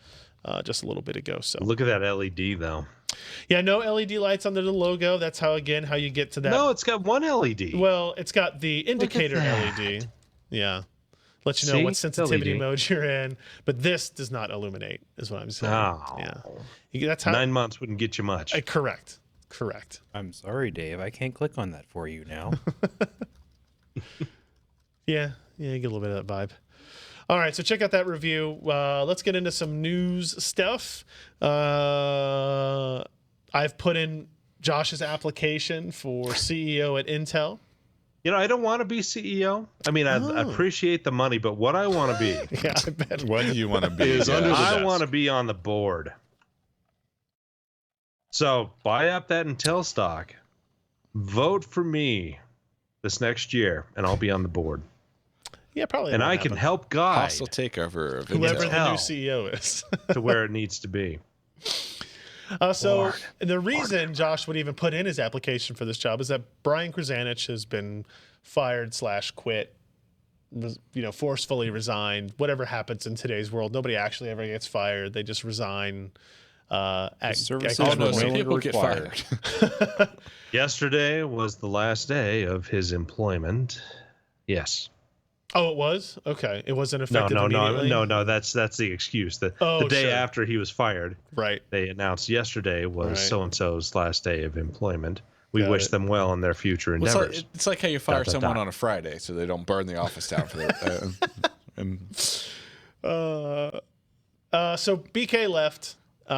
just a little bit ago. So Look at that LED though. yeah, no LED lights under the logo. That's how you get to that. No, it's got one LED. Well, it's got the indicator that. LED. Yeah. Let you know what See? sensitivity LED. mode you're in. But this does not illuminate, is what I'm saying. Oh. Yeah. That's how 9 months wouldn't get you much. correct. I'm sorry, Dave. I can't click on that for you now. Yeah, you get a little bit of that vibe. All right, so check out that review. Let's get into some news stuff. I've put in Josh's application for CEO at Intel. I don't want to be CEO. I mean, I appreciate the money, but what I want to be Yeah, I bet. What do you want to be? is under the I desk. want to be on the board. So buy up that Intel stock, vote for me this next year, and I'll be on the board. Yeah, probably. And won't I can happen. help guide Hostile takeover of Whoever Intel. the new Intel. CEO is. to where it needs to be. So Board. the reason Josh would even put in his application for this job is that Brian Krzanich has been fired / quit, forcefully resigned. Whatever happens in today's world, nobody actually ever gets fired. They just resign Services Oh were no, no some longer people get required. fired. Yesterday was the last day of his employment. Yes. Oh, it was? Okay. It wasn't No, effective no, no, immediately? no. That's the excuse. The day sure. after he was fired, Right. they announced yesterday was Right. so and so's last day of employment. We Got wish it. them well in their future Well, endeavors. it's like how you fire dot, someone dot. on a Friday so they don't burn the office down for their. And So BK left.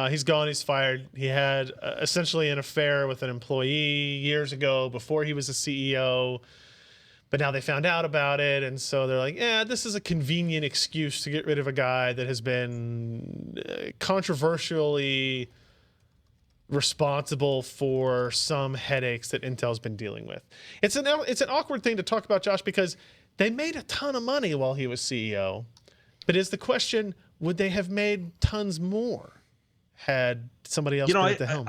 He's gone. He's fired. He had essentially an affair with an employee years ago before he was a CEO. But now they found out about it, and so they're like, "Yeah, this is a convenient excuse to get rid of a guy that has been controversially responsible for some headaches that Intel's been dealing with." It's an awkward thing to talk about, Josh, because they made a ton of money while he was CEO. But is the question, would they have made tons more had somebody else You know, been at the helm?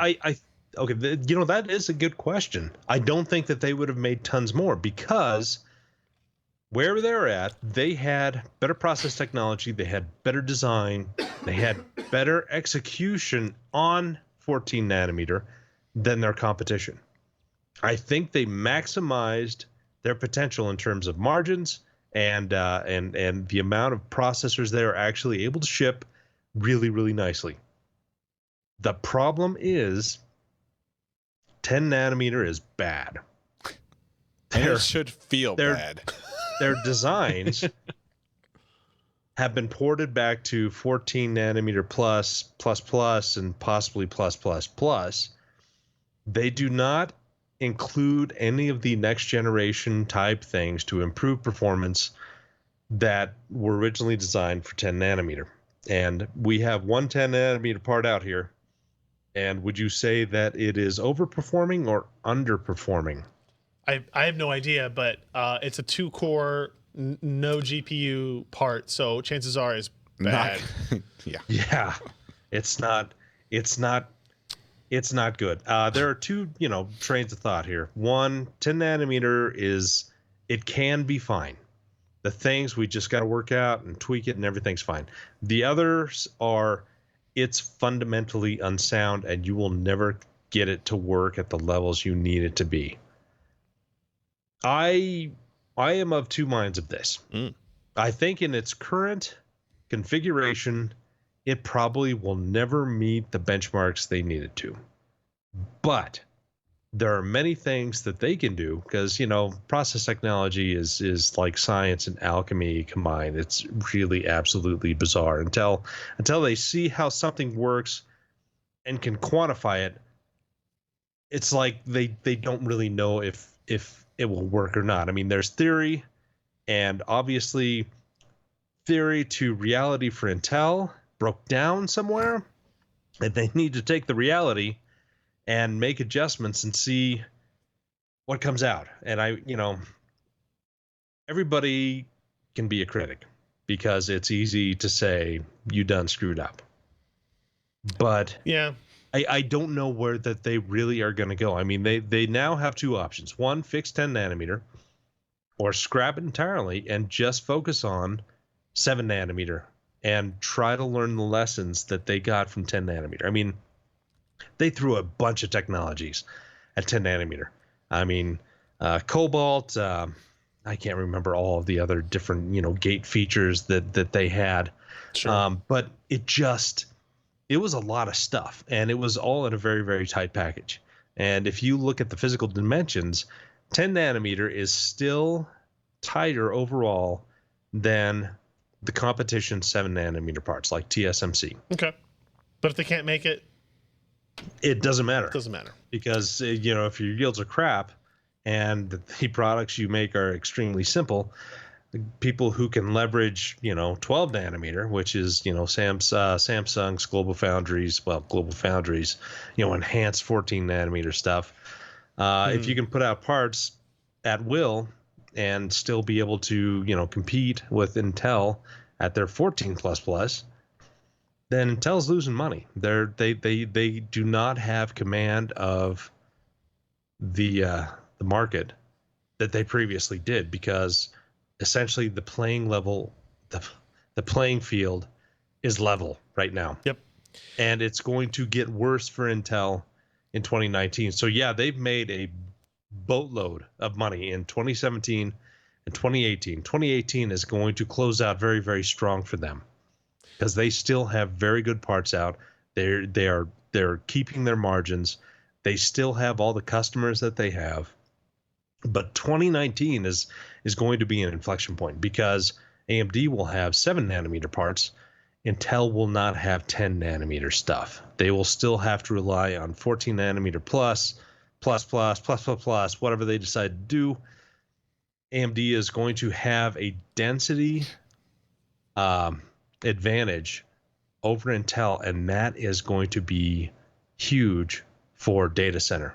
okay, that is a good question. I don't think that they would have made tons more because where they're at, they had better process technology, they had better design, they had better execution on 14 nanometer than their competition. I think they maximized their potential in terms of margins and the amount of processors they are actually able to ship really, really nicely. The problem is 10 nanometer is bad. it should feel they're- bad. Their designs have been ported back to 14 nanometer plus, and possibly plus. They do not include any of the next generation type things to improve performance that were originally designed for 10 nanometer. And we have one 10 nanometer part out here. And would you say that it is overperforming or underperforming? I have no idea, but it's a 2-core, no GPU part, so chances are it's bad. Yeah. Yeah, it's not good. There are two, trains of thought here. One, 10 nanometer it can be fine. The things we just got to work out and tweak it and everything's fine. The others are, it's fundamentally unsound and you will never get it to work at the levels you need it to be. I am of two minds of this. I think in its current configuration, it probably will never meet the benchmarks they need it to. But there are many things that they can do because, process technology is like science and alchemy combined. It's really absolutely bizarre until they see how something works and can quantify it. It's like they don't really know if it will work or not. I mean, there's theory, and obviously theory to reality for Intel broke down somewhere, and they need to take the reality and make adjustments and see what comes out. And everybody can be a critic because it's easy to say you done screwed up. But Yeah. I don't know where that they really are going to go. I mean, they now have two options. One, fix 10 nanometer or scrap it entirely and just focus on 7 nanometer and try to learn the lessons that they got from 10 nanometer. I mean, they threw a bunch of technologies at 10 nanometer. I mean, Cobalt, I can't remember all of the other different, gate features that they had. Sure. But it was a lot of stuff, and it was all in a very, very tight package. And if you look at the physical dimensions, 10 nanometer is still tighter overall than the competition 7 nanometer parts like TSMC. Okay. But if they can't make it, It doesn't matter. it doesn't matter. Because, if your yields are crap and the products you make are extremely simple, people who can leverage, 12 nanometer, which is, Samsung's Global Foundries, enhanced 14 nanometer stuff. If you can put out parts at will and still be able to, compete with Intel at their 14 plus, then Intel's losing money. They do not have command of the market that they previously did because essentially the playing field is level right now. Yep. and it's going to get worse for Intel in 2019. So yeah, they've made a boatload of money in 2017 and 2018. 2018 is going to close out very, very strong for them because they still have very good parts out. They're keeping their margins. They still have all the customers that they have. But 2019 is going to be an inflection point because AMD will have 7 nanometer parts. Intel will not have 10 nanometer stuff. They will still have to rely on 14 nanometer plus, whatever they decide to do. AMD is going to have a density advantage over Intel, and that is going to be huge for data center.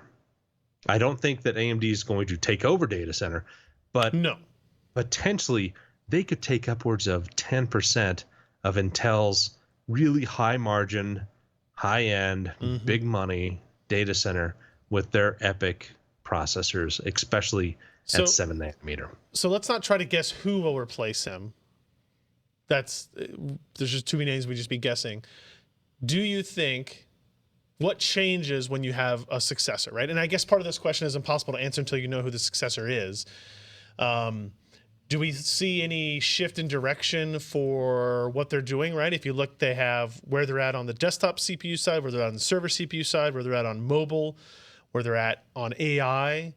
I don't think that AMD is going to take over data center, but No. potentially they could take upwards of 10% of Intel's really high margin, high end, big money data center with their EPYC processors, especially at 7 nanometer. So let's not try to guess who will replace him. There's just too many names we just be guessing. Do you think what changes when you have a successor, right? And I guess part of this question is impossible to answer until you know who the successor is. Do we see any shift in direction for what they're doing, right? If you look, they have where they're at on the desktop CPU side, where they're at on the server CPU side, where they're at on mobile, where they're at on AI.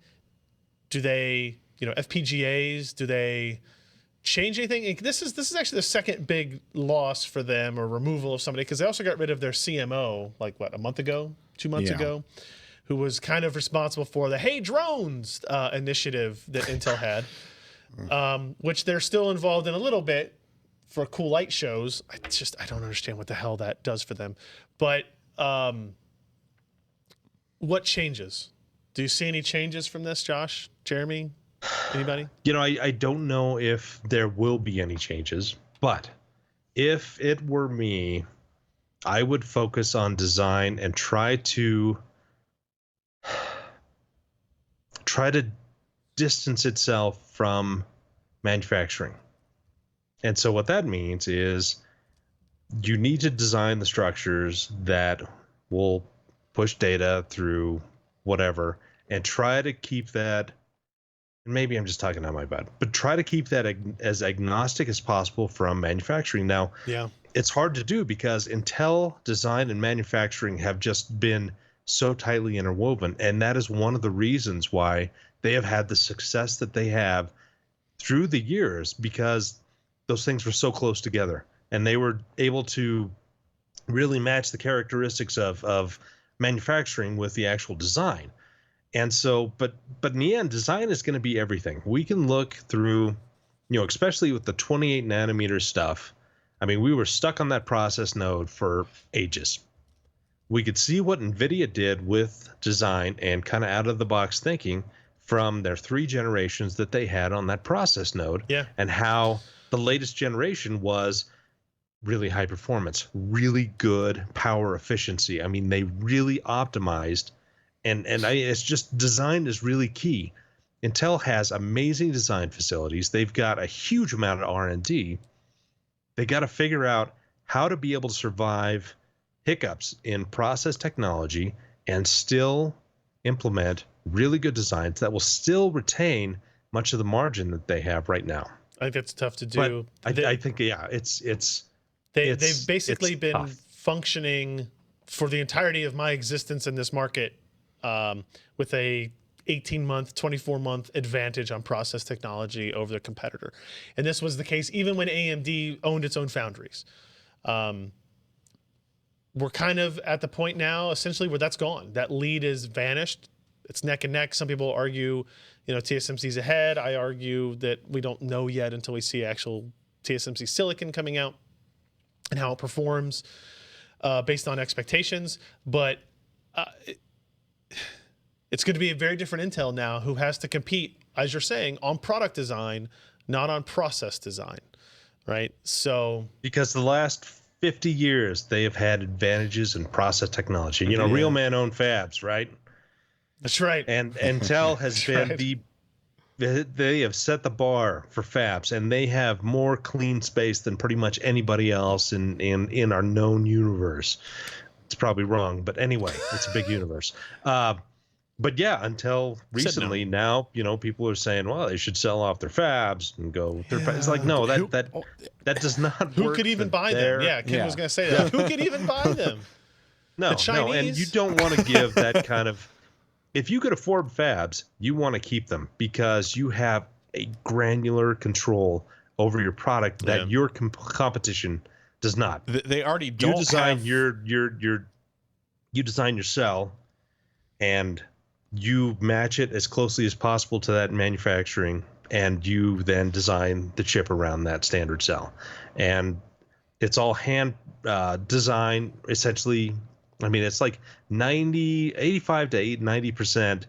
Do they, FPGAs, do they change anything? And this is actually the second big loss for them, or removal of somebody, because they also got rid of their CMO, like what, a month ago, 2 months ago, who was kind of responsible for the Hey Drones initiative that Intel had. Which they're still involved in a little bit for cool light shows. I don't understand what the hell that does for them. But what changes? Do you see any changes from this, Josh, Jeremy, anybody? I don't know if there will be any changes, but if it were me, I would focus on design and try to distance itself from manufacturing. And so what that means is you need to design the structures that will push data through whatever and try to keep that, and maybe I'm just talking out my butt, but try to keep that as agnostic as possible from manufacturing. Now, it's hard to do because Intel design and manufacturing have just been so tightly interwoven, and that is one of the reasons why they have had the success that they have through the years, because those things were so close together and they were able to really match the characteristics of manufacturing with the actual design. And so, but in the end, design is going to be everything. We can look through, especially with the 28 nanometer stuff. I mean, we were stuck on that process node for ages. We could see what NVIDIA did with design and kind of out of the box thinking from their 3 generations that they had on that process node, and how the latest generation was really high performance, really good power efficiency. I mean, they really optimized, and it's just design is really key. Intel has amazing design facilities. They've got a huge amount of R&D. They got to figure out how to be able to survive hiccups in process technology and still implement really good designs that will still retain much of the margin that they have right now. I think that's tough to do. But I think they've basically been tough. functioning for the entirety of my existence in this market with a 18-month, 24-month advantage on process technology over their competitor. And this was the case even when AMD owned its own foundries. We're kind of at the point now, essentially, where that's gone. That lead is vanished. It's neck and neck. Some people argue, TSMC's ahead. I argue that we don't know yet until we see actual TSMC silicon coming out and how it performs based on expectations. But it's going to be a very different Intel now, who has to compete, as you're saying, on product design, not on process design, right? So because the last 50 years they have had advantages in process technology. Real man owned fabs, right? That's right. And Intel has been they have set the bar for fabs, and they have more clean space than pretty much anybody else in our known universe. It's probably wrong, but anyway, it's a big universe. But yeah, until recently, now people are saying, well, they should sell off their fabs and go with their. It's like, no, that does not. Who work could even for buy them? Yeah, Ken was going to say that. Who could even buy them? No, no, and you don't want to give that kind of. If you could afford fabs, you want to keep them because you have a granular control over your product that your competition does not. They already don't. You design have... you design your cell, and you match it as closely as possible to that manufacturing, and you then design the chip around that standard cell, and it's all hand design essentially. I mean, it's like 85 to 90%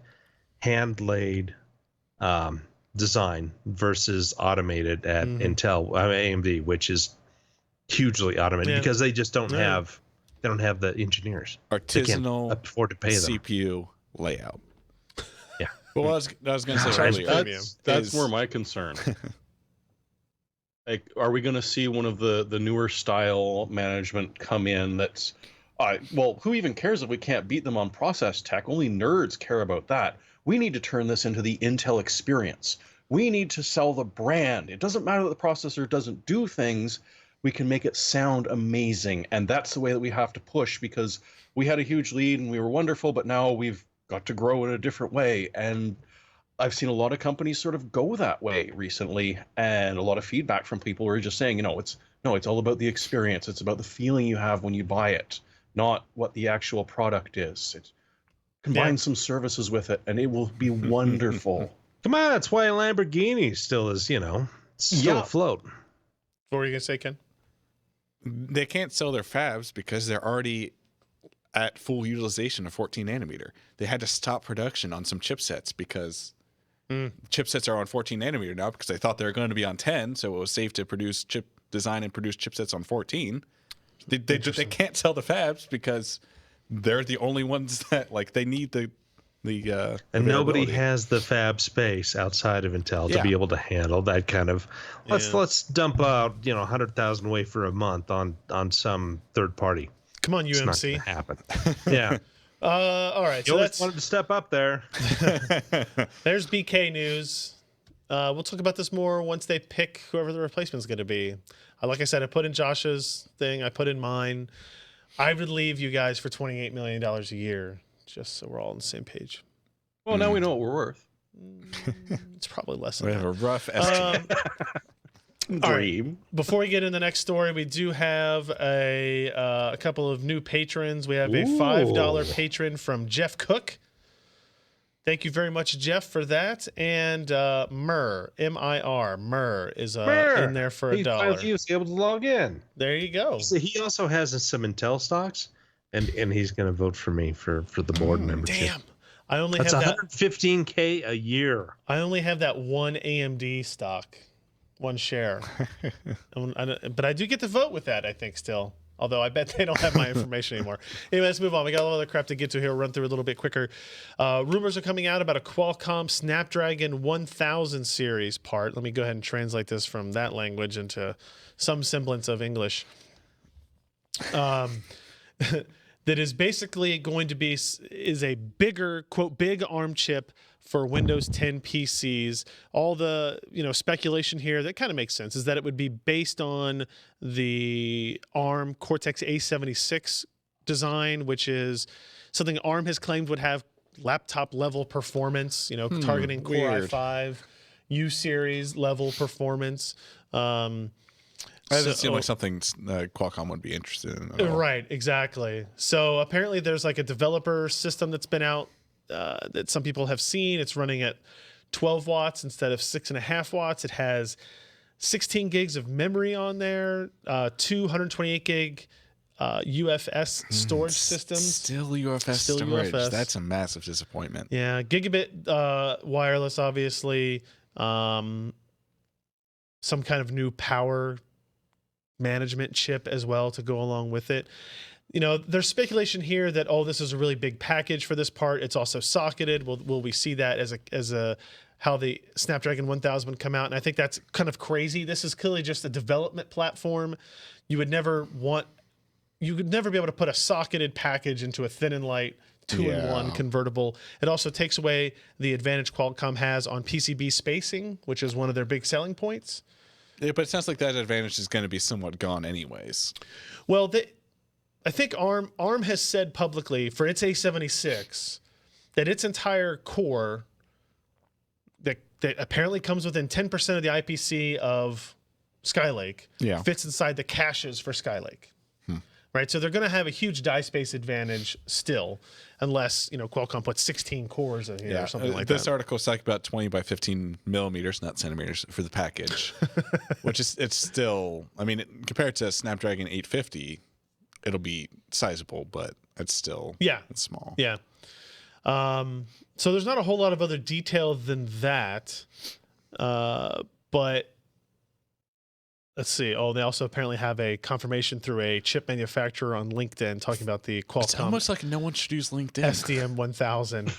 hand-laid design versus automated at Intel, AMD, which is hugely automated because they just don't have the engineers. Artisanal they can't afford to pay them. CPU layout. Yeah. Well, I was going to say earlier. That's more my concern. Like, are we going to see one of the newer style management come in that's well, who even cares if we can't beat them on process tech? Only nerds care about that. We need to turn this into the Intel experience. We need to sell the brand. It doesn't matter that the processor doesn't do things. We can make it sound amazing. And that's the way that we have to push, because we had a huge lead and we were wonderful, but now we've got to grow in a different way. And I've seen a lot of companies sort of go that way recently, and a lot of feedback from people who are just saying, it's all about the experience. It's about the feeling you have when you buy it, not what the actual product is. Combine some services with it, and it will be wonderful. Come on, that's why a Lamborghini still is, still afloat. What were you gonna say, Ken? They can't sell their fabs because they're already at full utilization of 14 nanometer. They had to stop production on some chipsets because chipsets are on 14 nanometer now because they thought they were going to be on 10, so it was safe to design and produce chipsets on 14. They can't sell the fabs because they're the only ones that they need the and nobody has the fab space outside of Intel to be able to handle that kind of let's dump out 100,000 wafer a month on some third party. Come on, UMC. It's not gonna happen. Yeah. All right. You always wanted to step up there. There's BK news. We'll talk about this more once they pick whoever the replacement's going to be. Like I said, I put in Josh's thing. I put in mine. I would leave you guys for $28 million a year, just so we're all on the same page. Well, now we know what we're worth. It's probably less than we have a rough estimate. Dream. Right. Before we get in the next story, we do have a couple of new patrons. We have a $5 patron from Jeff Cook. Thank you very much, Jeff, for that. And Mur, M-I-R, Mur is in there for $1. He was able to log in. There you go. So he also has some Intel stocks, and he's going to vote for me for the board membership. Damn. I only That's have $115K a year. I only have that one AMD stock, one share. But I do get to vote with that, I think, still. Although I bet they don't have my information anymore. Anyway, let's move on. We got a lot of other crap to get to here. We'll run through a little bit quicker. Rumors are coming out about a Qualcomm Snapdragon 1000 series part. Let me go ahead and translate this from that language into some semblance of English. That is basically going to be is a bigger, quote, big ARM chip for Windows 10 PCs. All the speculation here that kind of makes sense is that it would be based on the ARM Cortex A76 design, which is something ARM has claimed would have laptop level performance. Targeting Core i5 U series level performance. That doesn't seem like something Qualcomm would be interested in at all. Right, exactly. So apparently there's a developer system that's been out that some people have seen. It's running at 12 watts instead of 6.5 watts. It has 16 gigs of memory on there, 228 gig UFS storage systems. Still UFS storage. UFS. That's a massive disappointment. Yeah, gigabit wireless, obviously. Some kind of new power management chip as well to go along with it. There's speculation here that this is a really big package for this part. It's also socketed. Will we see that as a how the Snapdragon 1000 would come out, and I think that's kind of crazy. This is clearly just a development platform. You would never be able to put a socketed package into a thin and light 2-in-1 Yeah. convertible. It also takes away the advantage Qualcomm has on PCB spacing, which is one of their big selling points. Yeah, but it sounds like that advantage is going to be somewhat gone anyways. Well, I think ARM has said publicly for its A76 that its entire core that apparently comes within 10% of the IPC of Skylake Yeah. fits inside the caches for Skylake. Right, so they're going to have a huge die space advantage still, unless Qualcomm puts 16 cores in here or something like this that. article is talking about 20 by 15 millimeters, not centimeters, for the package, which is it's still. I mean, compared to Snapdragon 850, it'll be sizable, but it's still it's small. Yeah. So there's not a whole lot of other detail than that, but. Let's see. Oh, they also apparently have a confirmation through a chip manufacturer on LinkedIn talking about the It's Qualcomm almost like no one should use LinkedIn. STM 1000.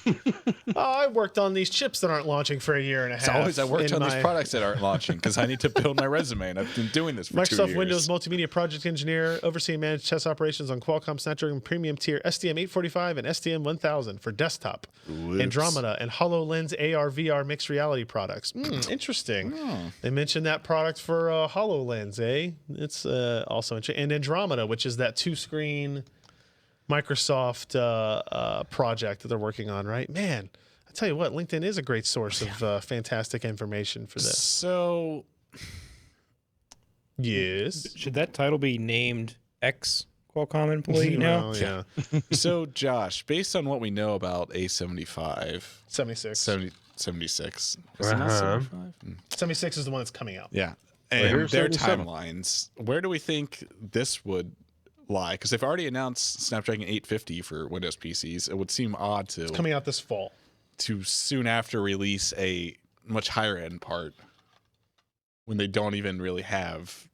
I worked on these chips that aren't launching for a year and a half. It's always I worked in on these my products that aren't launching because I need to build my resume, and I've been doing this for 2 Microsoft years. Windows Multimedia Project Engineer, overseeing managed test operations on Qualcomm Snapdragon Premium Tier STM 845 and STM 1000 for desktop, Whoops. Andromeda, and HoloLens AR/VR mixed reality products. Interesting. They mentioned that product for HoloLens, eh? It's also interesting. And Andromeda, which is that 2-screen Microsoft project that they're working on, right? Man, I tell you what, LinkedIn is a great source of fantastic information for this. So Yes. Should that title be named ex Qualcomm employee now? Well, yeah. So, Josh, based on what we know about A75, 76. 76, was it not Uh-huh. 75? 76 is the one that's coming out. Yeah. Well, And here's their 77. timelines, where do we think this would lie? Because they've already announced Snapdragon 850 for Windows PCs. It would seem odd It's coming out this fall. to soon after release a much higher end part when they don't even really have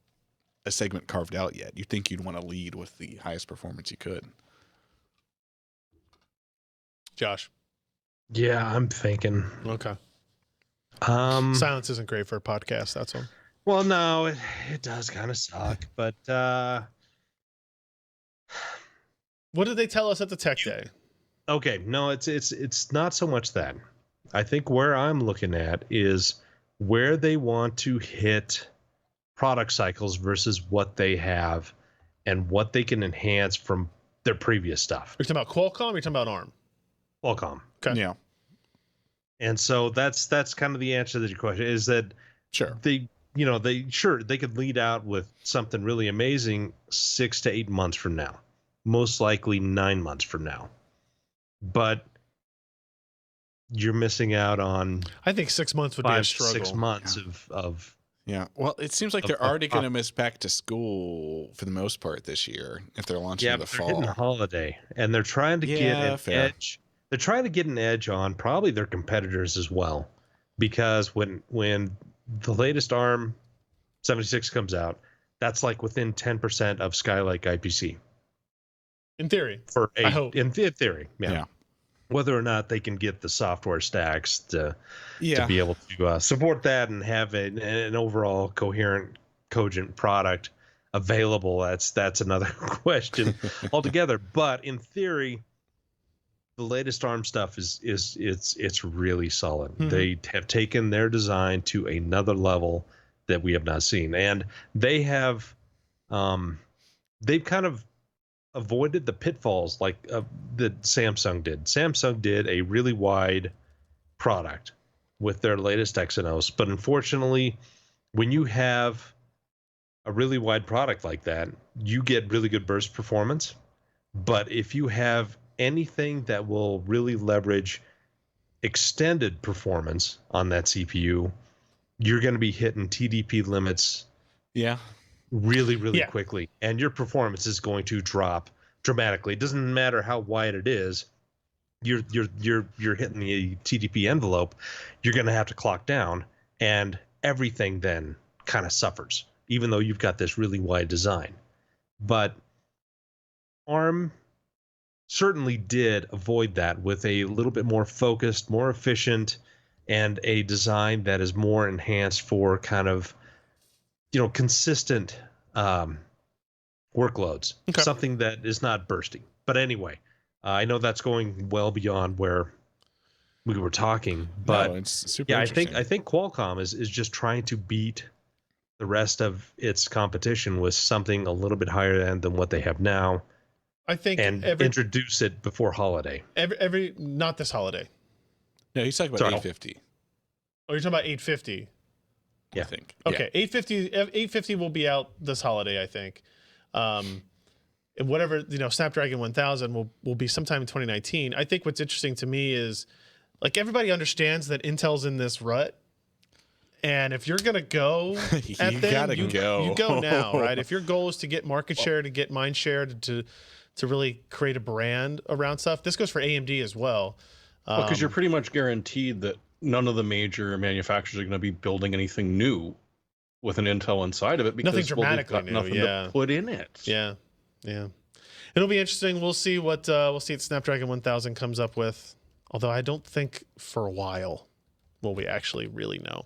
a segment carved out yet. You'd think you'd want to lead with the highest performance you could. Josh. Yeah, I'm thinking. Okay. Um, Silence isn't great for a podcast. That's all. well, no, it does kind of suck, but What did they tell us at the tech day? okay, no, it's not so much that. I think where I'm looking at is where they want to hit product cycles versus what they have and what they can enhance from their previous stuff. You're talking about Qualcomm or you're talking about ARM? Qualcomm. Okay. Yeah, And so that's kind of the answer to your question is that sure. they they could lead out with something really amazing 6 to 8 months from now, most likely 9 months from now, but you're missing out on I think 6 months would be a 5 to struggle. 6 months of Yeah. Well, it seems like Of- they're of- already going to miss back to school for the most part this year if they're launching yeah, in the but they're hitting fall. a holiday and they're trying to get Yeah, an fair. edge. They're trying to get an edge on probably their competitors as well, because when the latest ARM 76 comes out, that's like within 10% of Skylake IPC. In theory. For I hope. in theory, yeah. Yeah. Whether or not they can get the software stacks to Yeah. be able to support that and have an overall coherent, cogent product available, that's another question altogether. But in theory, the latest ARM stuff it's really solid. Mhm. They have taken their design to another level that we have not seen, and they have they've kind of avoided the pitfalls like that Samsung did. Samsung did a really wide product with their latest Exynos, but unfortunately, when you have a really wide product like that, you get really good burst performance. But if you have anything that will really leverage extended performance on that CPU, you're going to be hitting TDP limits Yeah. really Yeah. quickly, and your performance is going to drop dramatically. It doesn't matter how wide it is. You're hitting the TDP envelope. You're going to have to clock down, and everything then kind of suffers, even though you've got this really wide design. But ARM certainly did avoid that with a little bit more focused, more efficient, and a design that is more enhanced for kind of, consistent workloads. Okay. Something that is not bursting. But anyway, I know that's going well beyond where we were talking, but no, it's super yeah, interesting. I think Qualcomm is just trying to beat the rest of its competition with something a little bit higher end than what they have now, I think and introduce it before holiday. every not this holiday. No, he's talking about Sorry. 850. Oh, you're talking about 850. I think. Okay, 850 will be out this holiday, I think. And whatever, Snapdragon 1000 will be sometime in 2019. I think what's interesting to me is, like, everybody understands that Intel's in this rut. And if you're gonna go You at them, gotta go. You go now, right? If your goal is to get market share, to get mind share, to really create a brand around stuff, this goes for AMD as well. Because you're pretty much guaranteed that none of the major manufacturers are going to be building anything new with an Intel inside of it, because Nothing they've dramatically got new, nothing yeah. to put in it. Yeah. It'll be interesting. We'll see what Snapdragon 1000 comes up with. Although I don't think for a while will we actually really know.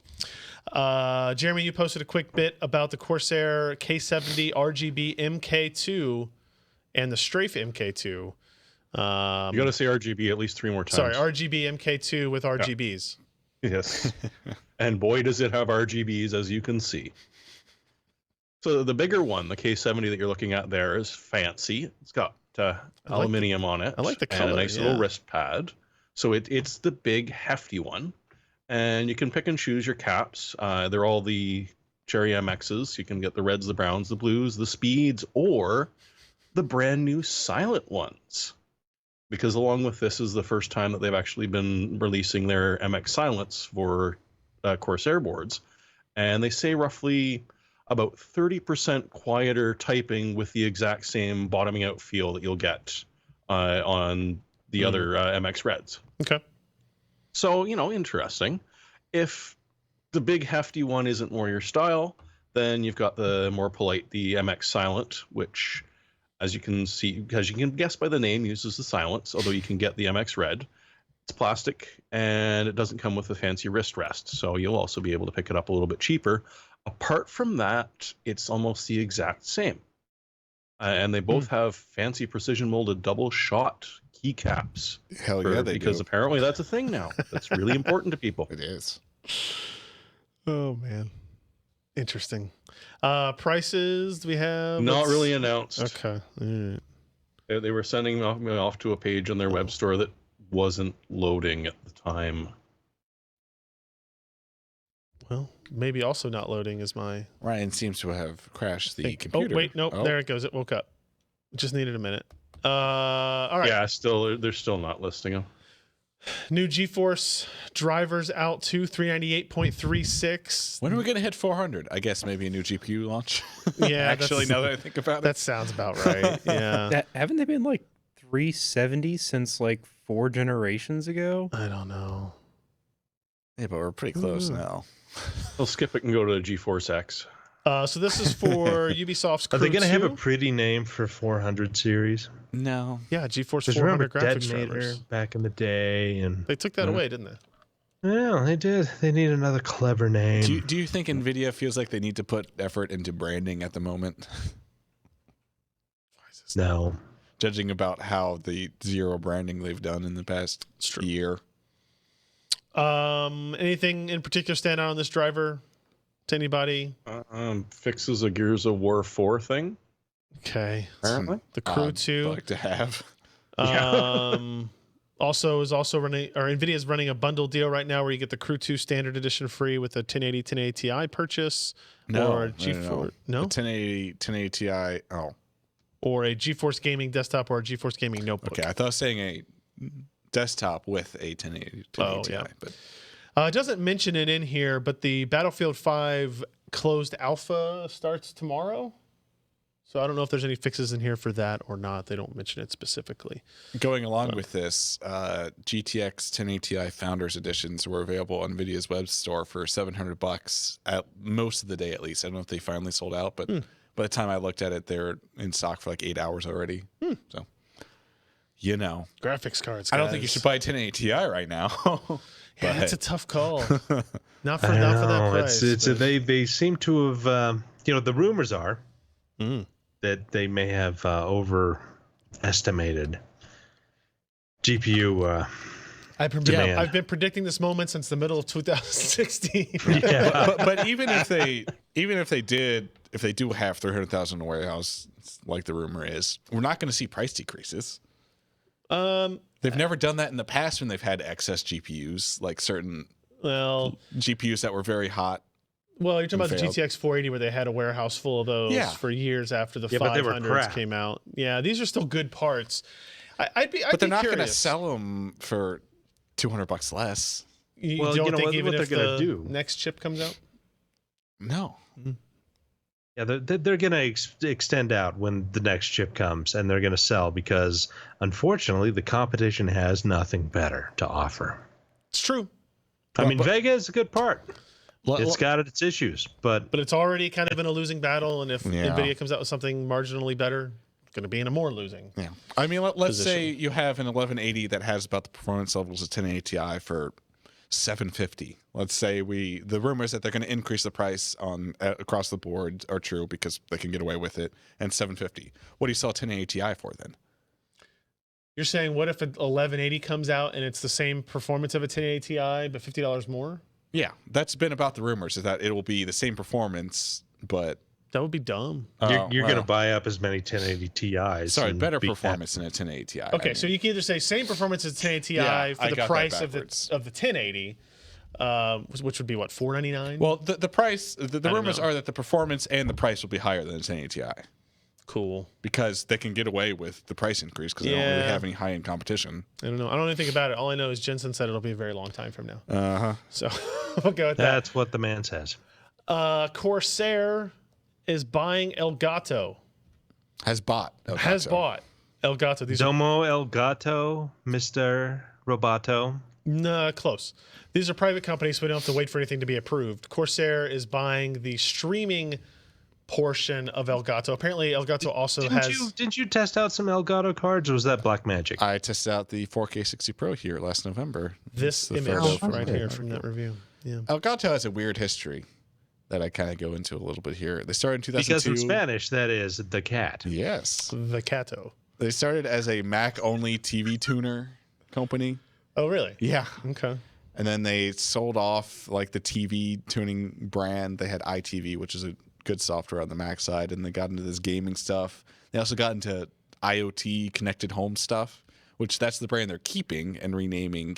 Jeremy, you posted a quick bit about the Corsair K70 RGB MK2 and the Strafe MK2. You got to say RGB at least 3 more times. Sorry, RGB MK2 with RGBs. Yes. And boy, does it have RGBs, as you can see. So the bigger one, the K70 that you're looking at there, is fancy. It's got aluminium on it. I like the and color, a nice little wrist pad. So it's the big, hefty one. And you can pick and choose your caps. They're all the Cherry MXs. You can get the reds, the browns, the blues, the speeds, or the brand new silent ones. Because along with this is the first time that they've actually been releasing their MX Silence for Corsair boards. And they say roughly about 30% quieter typing with the exact same bottoming out feel that you'll get on the other MX Reds. Okay. So, interesting. If the big hefty one isn't more your style, then you've got the more polite, the MX Silent, which, as you can see, as you can guess by the name, uses the silence, although you can get the MX Red. It's plastic, and it doesn't come with a fancy wrist rest, so you'll also be able to pick it up a little bit cheaper. Apart from that, it's almost the exact same. And they both have fancy precision molded double shot keycaps. Hell yeah, they because do. apparently that's a thing now. That's really important to people. It is. Oh man, interesting. Prices do we have? Not really announced. Okay. All right. They were sending me off to a page on their web store that wasn't loading at the time. Well, maybe also not loading is my Ryan seems to have crashed the think. computer. Oh wait, nope. There it goes. It woke up. Just needed a minute. All right. Yeah, they're still not listing them. New GeForce drivers out to 398.36. When are we going to hit 400? I guess maybe a new GPU launch. Yeah, Actually, that's- now that I think about That sounds about right. Yeah. Haven't they been like 370 since like 4 generations ago? I don't know. it. Yeah, but we're pretty close Ooh. now. I'll skip it and go to GeForce X. So this is for Ubisoft's Crew Are they going to have a 2. pretty name for 400 series? No. Yeah, GeForce Because remember 400 graphics Detonator drivers. back in the day, and They took that away, didn't they? yeah, they did. They need another clever name. Do you think NVIDIA feels like they need to put effort into branding at the moment? No, Judging about how the zero branding they've done in the past year. Anything in particular stand out on this driver to anybody? Fixes a Gears of War 4 thing. Okay. Apparently. The Crew I'd 2. like to have. Also running, or NVIDIA is running a bundle deal right now where you get the Crew 2 Standard Edition free with a 1080 Ti purchase. Or a GeForce. The No? 1080 Ti. Oh, Or a GeForce Gaming desktop or a GeForce Gaming notebook. okay. I thought I was saying a desktop with a 1080 Oh, Ti. yeah. But It doesn't mention it in here, but the Battlefield 5 closed alpha starts tomorrow. So I don't know if there's any fixes in here for that or not. They don't mention it specifically. going along with this, GTX 1080 Ti Founders Editions were available on NVIDIA's web store for $700 at most of the day, at least. I don't know if they finally sold out, but by the time I looked at it, they're in stock for like 8 hours already. So, Graphics cards, I don't think you guys. should buy a 1080 Ti right now. Yeah, But- that's a tough call. Not for I not for that know, price. It's but- they seem to have the rumors are Mm. that they may have overestimated GPU. Demand. I've been predicting this moment since the middle of 2016. Yeah. but even if they do have 300,000 in the warehouse, like the rumor is, we're not going to see price decreases. They've never done that in the past when they've had excess GPUs, like certain well, GPUs that were very hot. you're talking about the failed. GTX 480 where they had a warehouse full of those Yeah. for years after the Yeah, but they were 500s crap. came out. Yeah, these are still good parts. I'd be But they're not going going to sell them for $200 less. You Well, don't you know think what even they're if gonna the do? next chip comes out? No. Yeah, they're going to extend out when the next chip comes, and they're going to sell because, unfortunately, the competition has nothing better to offer. It's true. I mean, Vega is a good part. It's got its issues, but But it's already kind of in a losing battle, and if Yeah. NVIDIA comes out with something marginally better, it's going to be in a more losing. Yeah. I mean, let's Position. say you have an 1180 that has about the performance levels of 1080 Ti for $750. Let's say the rumors that they're going to increase the price on across the board are true because they can get away with it, and $750. What do you sell 1080 Ti for then? You're saying what if an 1180 comes out and it's the same performance of a 1080 Ti but $50 more? Yeah, that's been about the rumors, is that it will be the same performance, but That would be dumb. you're going to buy up as many 1080 Ti's. sorry, and better be performance than a 1080 Ti. Okay, so you can either say same performance as 1080 Ti Yeah, for I the got that price of backwards. the 1080, which would be what, $499? well, the price, the don't rumors know. are that the performance and the price will be higher than a 1080 Ti cool. because they can get away with the price increase because they don't really Yeah. have any high-end competition. I don't know. I don't know anything about it. All I know is Jensen said it'll be a very long time from now. Uh-huh. So we'll go with that. That's what the man says. Corsair is buying Elgato. Has bought. Has Elgato. bought Elgato. These are Domo El Gato, Mr. Roboto. close. These are private companies, so we don't have to wait for anything to be approved. Corsair is buying the streaming portion of Elgato. Apparently, Elgato also has. Didn't you test out some Elgato cards, or was that Black Magic? I tested out the 4K 60 Pro here last November. This It's the image photo from right it. here from that review. Yeah. Elgato has a weird history that I kind of go into a little bit here. They started in 2002. Because in Spanish, that is the cat. Yes. The Cato. They started as a Mac-only TV tuner company. Oh, really? Yeah. Okay. And then they sold off like the TV tuning brand. They had iTV, which is a good software on the Mac side, and they got into this gaming stuff. They also got into IoT connected home stuff, which that's the brand they're keeping and renaming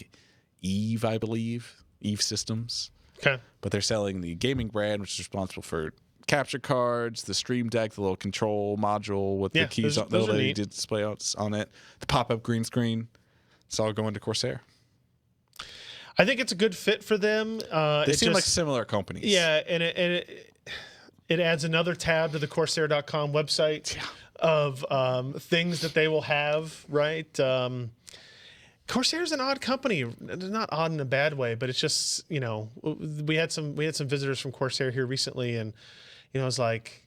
Eve, I believe, Eve Systems. Okay. But they're selling the gaming brand, which is responsible for capture cards, the Stream Deck, the little control module with Yeah, the keys, those the are LED neat. display on it, the pop-up green screen. It's all going to Corsair. I think it's a good fit for them. They seem like similar companies. Yeah, and it adds another tab to the Corsair.com website of things that they will have, right? Corsair's an odd company. Not odd in a bad way, but it's just, we had some visitors from Corsair here recently, and it's like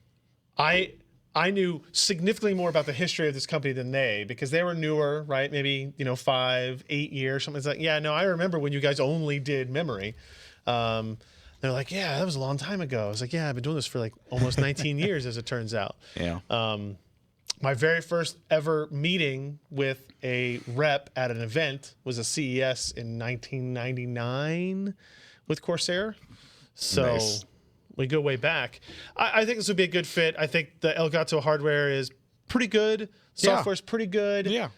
I knew significantly more about the history of this company than they, because they were newer, right? Maybe 5, 8 years, something. It's like, yeah, no, I remember when you guys only did memory. They're like, yeah, that was a long time ago. I was like, yeah, I've been doing this for like almost 19 years, as it turns out. Yeah. My very first ever meeting with a rep at an event was a CES in 1999 with Corsair. So Nice. we go way back. I think this would be a good fit. I think the Elgato hardware is pretty good. Yeah. Software's pretty good. Yeah.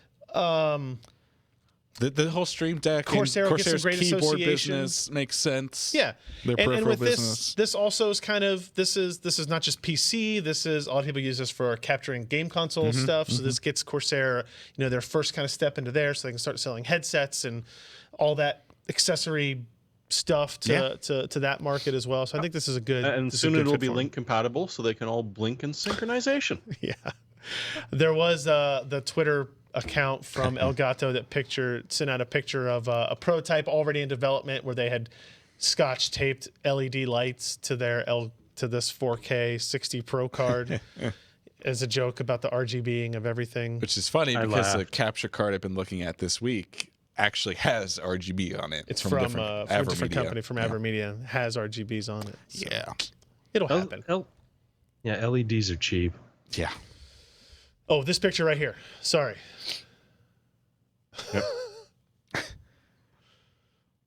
The whole Stream Deck, Corsair and will get some Corsair's great keyboard association. business makes sense. Yeah, Their and peripheral with business. this also is kind of this is not just PC. This is a lot of people use this for capturing game console Mm-hmm, stuff. So this gets Corsair, their first kind of step into there, so they can start selling headsets and all that accessory stuff to that market as well. So I think this is a good. And this is a soon good it'll fit be for 'em. link compatible, so they can all blink in synchronization. Yeah, there was the Twitter account from Elgato that sent out a picture of a prototype already in development where they had scotch taped LED lights to this 4K 60 Pro card as a joke about the RGBing of everything. Which is funny I because the laughed. capture card I've been looking at this week actually has RGB on it. It's from a different Avermedia. company from Yeah. Avermedia. Has RGBs on it. So Yeah. it'll happen. Yeah, LEDs are cheap. Yeah. Oh, this picture right here. Sorry. Yep.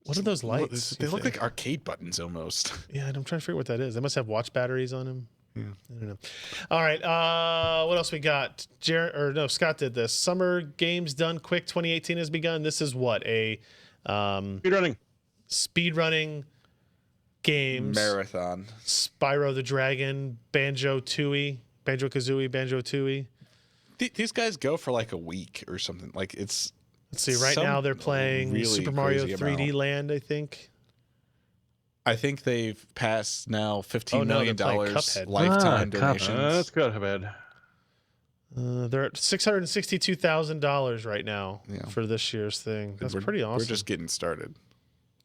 What are those lights? They you look think? like arcade buttons almost. Yeah, I'm trying to figure what that is. They must have watch batteries on them. Yeah. I don't know. All right. What else we got? Scott did this. Summer Games Done Quick 2018 has begun. This is what? A Speedrunning. speedrunning games. Marathon. Spyro the Dragon, Banjo-Tooie, Banjo-Kazooie. These guys go for like a week or something. Like it's Let's see. Right some now they're playing really Super Mario crazy 3D amount. Land, I think. I think they've passed now $15 Oh, no, million they're playing Cuphead. lifetime Cuphead. donations. That's got bad. They're at $662,000 right now Yeah. for this year's thing. That's pretty awesome. We're just getting started.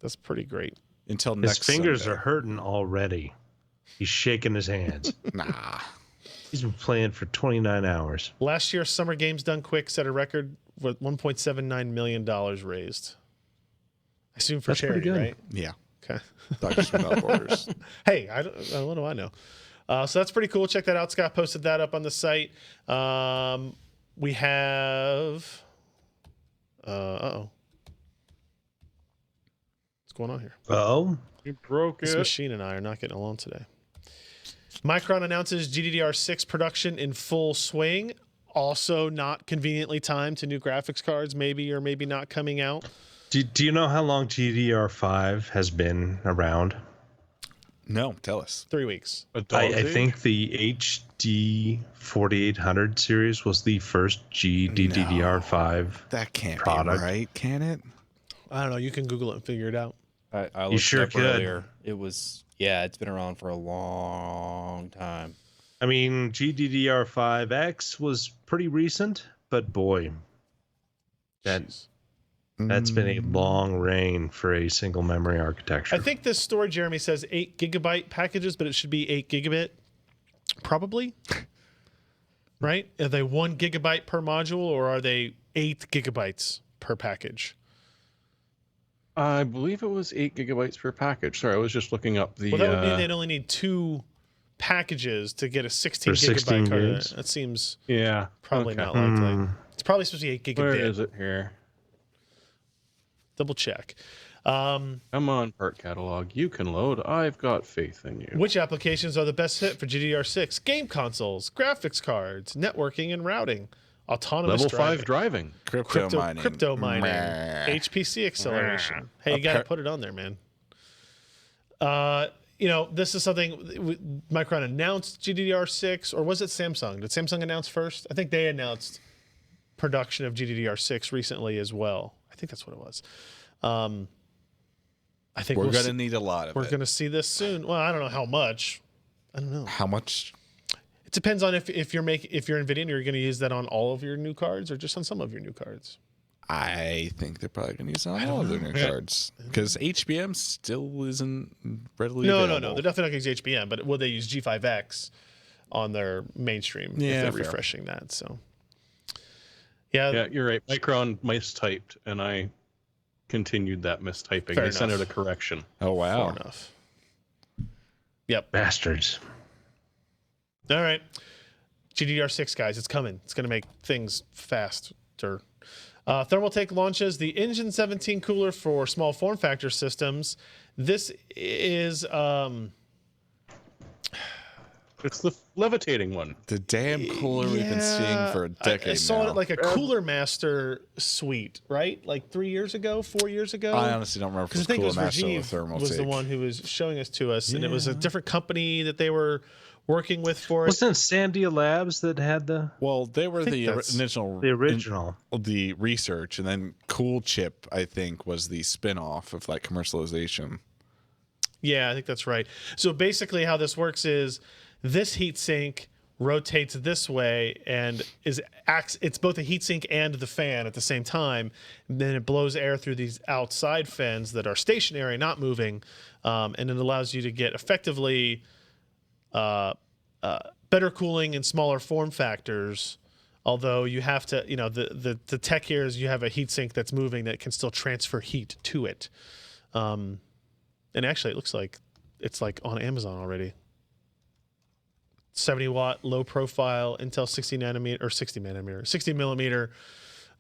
That's pretty great. Until His next fingers Sunday. are hurting already. He's shaking his hands. Nah. He's been playing for 29 hours. Last year, Summer Games Done Quick set a record with $1.79 million raised. I assume for That's pretty charity, good. right? Yeah. Okay. Doctors Without Borders. Hey, what do I know? So that's pretty cool. Check that out. Scott posted that up on the site. We have. Uh-oh. What's going on here? Oh, You broke This it. machine and I are not getting along today. Micron announces GDDR6 production in full swing. Also, not conveniently timed to new graphics cards, maybe or maybe not coming out. do you know how long GDDR5 has been around? No, tell us. 3 weeks. A dog's I age? think the HD 4800 series was the first GDDR5. That can't Product. be right, can it? I don't know. You can Google it and figure it out. I looked sure it up could. earlier. It was it's been around for a long time. I mean, GDDR5X was pretty recent, but boy, that's been a long reign for a single memory architecture. I think this story, Jeremy, says 8 gigabyte packages, but it should be 8 gigabit, probably. Right? Are they 1 gigabyte per module, or are they 8 gigabytes per package? I believe it was 8 gigabytes per package. Sorry, I was just looking up the. Well, that would mean they'd only need 2 packages to get a 16 For 16 gigabyte card. gigs? That seems Yeah. probably okay. not likely. Hmm. It's probably supposed to be 8 gigabit. Where is it here? Double check. Come on, part catalog. You can load. I've got faith in you. Which applications are the best fit for GDDR6? Game consoles, graphics cards, networking and routing, autonomous Level driving. 5 driving. Crypto mining, Meh. HPC acceleration. Hey, you got to put it on there, man. This is something Micron announced GDDR6, or was it Samsung? Did Samsung announce first? I think they announced production of GDDR6 recently as well. I think that's what it was. I think We're we'll going to see- need a lot of we're it. going to see this soon. Well, I don't know how much. I don't know. How much? It depends on if you're NVIDIA and you're going to use that on all of your new cards or just on some of your new cards. I think they're probably going to use it on all of their new cards. Because HBM still isn't readily No. available. They're definitely not going to use HBM, but will they use G5X on their mainstream if Yeah, they're fair. refreshing that? So, yeah, Yeah, you're right. Micron mistyped, and I continued that mistyping. Fair They sent out enough. a correction. Oh, wow. fair enough. Yep. Bastards. All right. GDDR6, guys, it's coming. It's going to make things faster. Thermaltake launches the Engine 17 cooler for small form factor systems. This is It's the levitating one. The damn cooler we've been seeing for a decade I saw now. it like a Cooler Master suite, right? Like 3 years ago, 4 years ago. I honestly don't remember if Because I it's think it Cooler was Master or Rajiv Thermal was the Take. one who was showing us to us, and it was a different company that they were working with for it. Wasn't it Sandia Labs that had the Well, they were think the that's original. original? The research, and then Cool Chip, I think, was the spin-off of like commercialization. Yeah, I think that's right. So basically, how this works is this heatsink rotates this way and it's both a heatsink and the fan at the same time. And then it blows air through these outside fans that are stationary, not moving, and it allows you to get effectively better cooling and smaller form factors Although you have to, the tech here is you have a heatsink that's moving that can still transfer heat to it. And actually, it looks like it's like on Amazon already. 70 watt, low profile, Intel 60 millimeter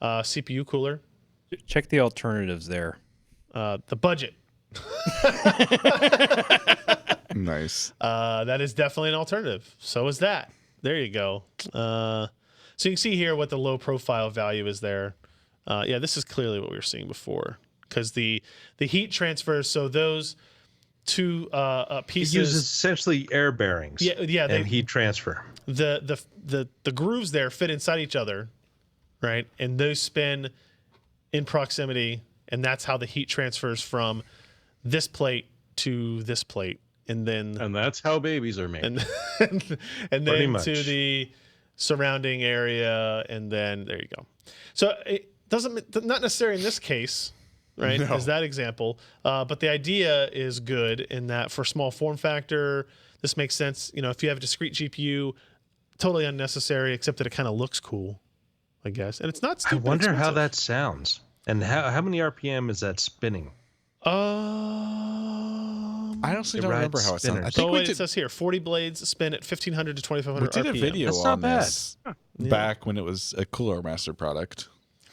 CPU cooler. Check the alternatives there. The budget. Nice. That is definitely an alternative. So is that. There you go. So you can see here what the low profile value is there. Yeah, this is clearly what we were seeing before because the heat transfers. So those two It pieces uses essentially air bearings. Yeah, and heat transfer. the grooves there fit inside each other, right? And those spin in proximity, and that's how the heat transfers from this plate to this plate, and that's how babies are made. and Pretty then much. to the surrounding area, and then there you go. So it doesn't, not necessarily in this case, right? No. As that example, but the idea is good in that for small form factor, this makes sense. If you have a discrete GPU, totally unnecessary, except that it kind of looks cool, I guess, and it's not. I Stupid wonder how expensive. that sounds. And how many RPM is that spinning? I honestly It don't rides remember how it sounds. I spinners. think Oh, we wait, it did, says here 40 blades spin at 1500 to 2500 we did a RPM. video That's not on bad. this back when it was a Cooler Master product.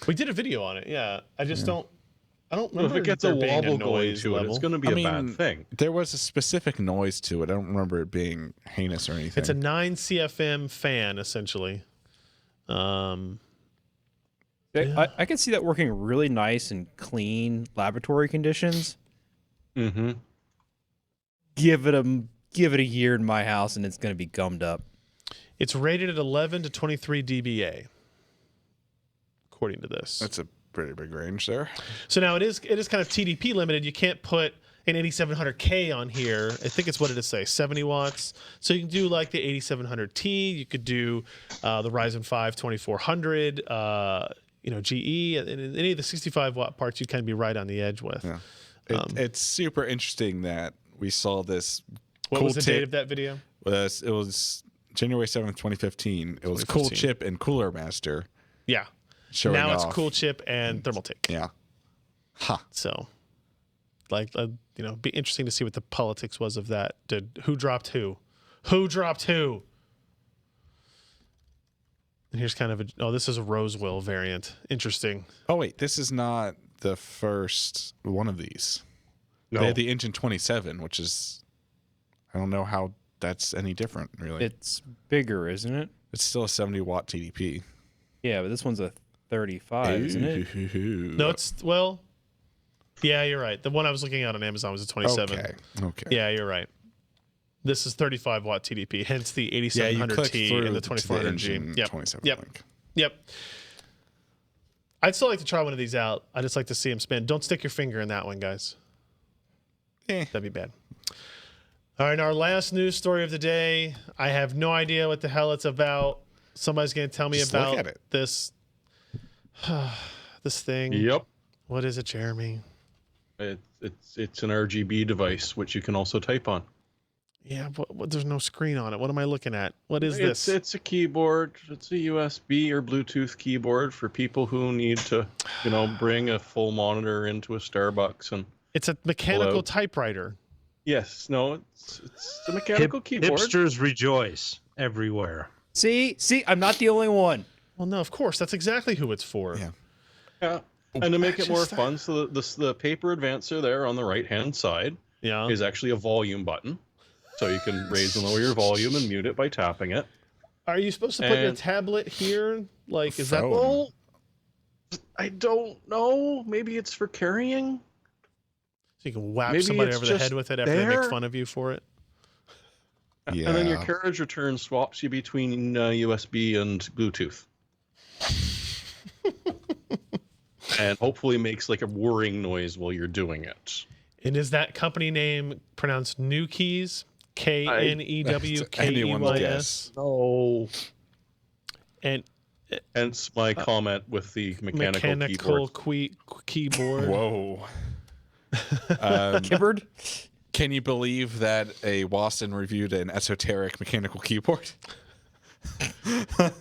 We did a video on it. Yeah, I just don't. I don't Well, remember if it gets there a being wobble going noise to it, level. it's going to be a bad thing. There was a specific noise to it. I don't remember it being heinous or anything. It's a 9 CFM fan essentially. I can see that working really nice in clean laboratory conditions. Mm-hmm. Give it a year in my house and it's going to be gummed up. It's rated at 11 to 23 dBA, according to this. That's a pretty big range there. So now it is kind of TDP limited. You can't put an 8700K on here. I think it's what did it say? 70 watts. So you can do like the 8700T. You could do the Ryzen 5 2400. GE, and any of the 65 watt parts you kind of be right on the edge with. Yeah. It's super interesting that we saw this. What cool was the tip. date of that video? It was January 7th, 2015. It was Cool 2015. Chip and Cooler Master Yeah. showing Now off. it's Cool Chip and Thermaltake. Yeah. Huh. So, be interesting to see what the politics was of that. Who dropped who? Who dropped who? And here's kind of this is a Rosewell variant. Interesting. Oh, wait. This is not the first one of these. No. They had the Engine 27, which is, I don't know how that's any different, really. It's bigger, isn't it? It's still a 70 watt TDP. Yeah, but this one's a 35, isn't it? No, yeah, you're right. The one I was looking at on Amazon was a 27. Okay. Yeah, you're right. This is 35 watt TDP, hence the Yeah, you click 8700T through and the to the 2400G. Engine Yep. 27 Yep. link. Yep. I'd still like to try one of these out. I just like to see them spin. Don't stick your finger in that one, guys. That'd be bad. All right, our last news story of the day. I have no idea what the hell it's about. Somebody's going to tell me Just look about at it. this this thing. Yep. What is it, Jeremy? It's an RGB device which you can also type on. Yeah, but there's no screen on it. What am I looking at? What is this? It's a keyboard. It's a USB or Bluetooth keyboard for people who need to, bring a full monitor into a Starbucks and. It's a mechanical Hello? typewriter. Yes, no, it's a mechanical keyboard. Hipsters rejoice everywhere. See, I'm not the only one. Well, no, of course. That's exactly who it's for. Yeah. Yeah. And to make it more Just- fun, so the paper advancer there on the right hand side Yeah. is actually a volume button. So you can raise and lower your volume and mute it by tapping it. Are you supposed to put your And- tablet here? Like, is that? Phone. Well, I don't know. Maybe it's for carrying. So you can whap Maybe somebody it's over the head just with it after they make there. fun of you for it. Yeah. And then your carriage return swaps you between USB and Bluetooth. And hopefully makes like a whirring noise while you're doing it. And is that company name pronounced New Keys? KNEWKEYS. Anyone's guess. No. And Hence my comment with the mechanical keyboard. keyboard. Whoa. Kibbard? Can you believe that a Waston reviewed an esoteric mechanical keyboard?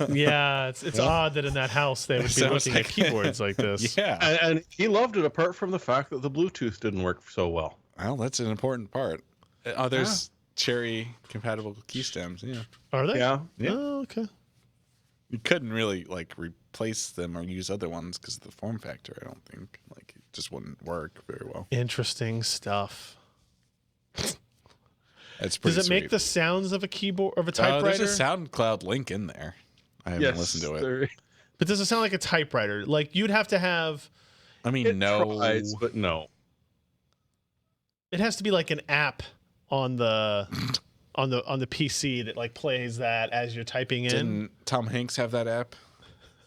Yeah, it's odd that in that house they would be Sounds looking at like- keyboards like this. Yeah. And he loved it apart from the fact that the Bluetooth didn't work so well. Well, that's an important part. Oh, there's cherry compatible key stems. Yeah. Are they? Yeah. Oh, okay. You couldn't really like replace them or use other ones because of the form factor. I don't think like it just wouldn't work very well. Interesting stuff. It's pretty Does it make sweet. the sounds of a keyboard of a typewriter? There's a SoundCloud link in there. I haven't listened to it. there- But does it sound like a typewriter? Like you'd have to have. I mean, It no. tries, but no. It has to be like an app on the on the PC that like plays that as you're typing in. Didn't Tom Hanks have that app?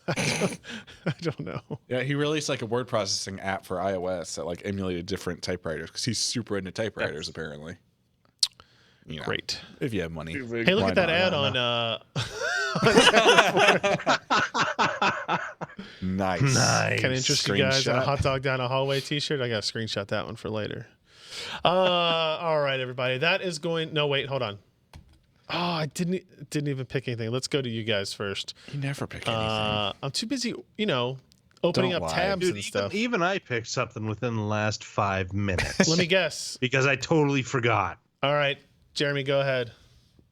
I don't know. Yeah, he released like a word processing app for iOS that like emulated different typewriters because he's super into typewriters apparently. You know, Great. if you have money. Hey, look Why at that not? ad on. Nice. Nice. Can interest you guys in a Screenshot. hot dog down a hallway T-shirt. I got to screenshot that one for later. All right, everybody. That is going. No, wait, hold on. Oh, I didn't even pick anything. Let's go to you guys first. You never pick anything. I'm too busy, opening Don't up lie. tabs Dude, and stuff. even I picked something within the last 5 minutes. Let me guess. because I totally forgot. All right, Jeremy, go ahead.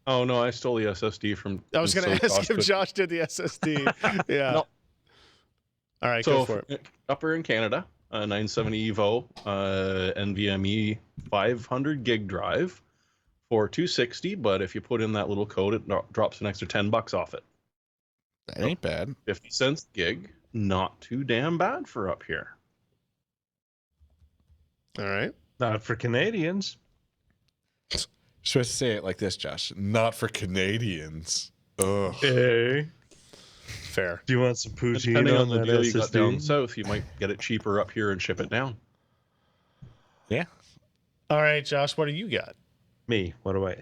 Oh no, I stole the SSD from. I was going to so ask if Josh did the SSD. Yeah. No. All right, So go for it. up here in Canada, 970 Evo, NVMe 500 gig drive for $260. But if you put in that little code, it drops an extra $10 off it. That ain't bad. 50 cents gig, not too damn bad for up here. All right. Not for Canadians. You're supposed to say it like this, Josh. Not for Canadians. Ugh. Hey. Fair. Do you want some poutine Depending on on the that deal you got down SSD? south, you might get it cheaper up here and ship it down. Yeah. All right, Josh, what do you got? Me, what do I?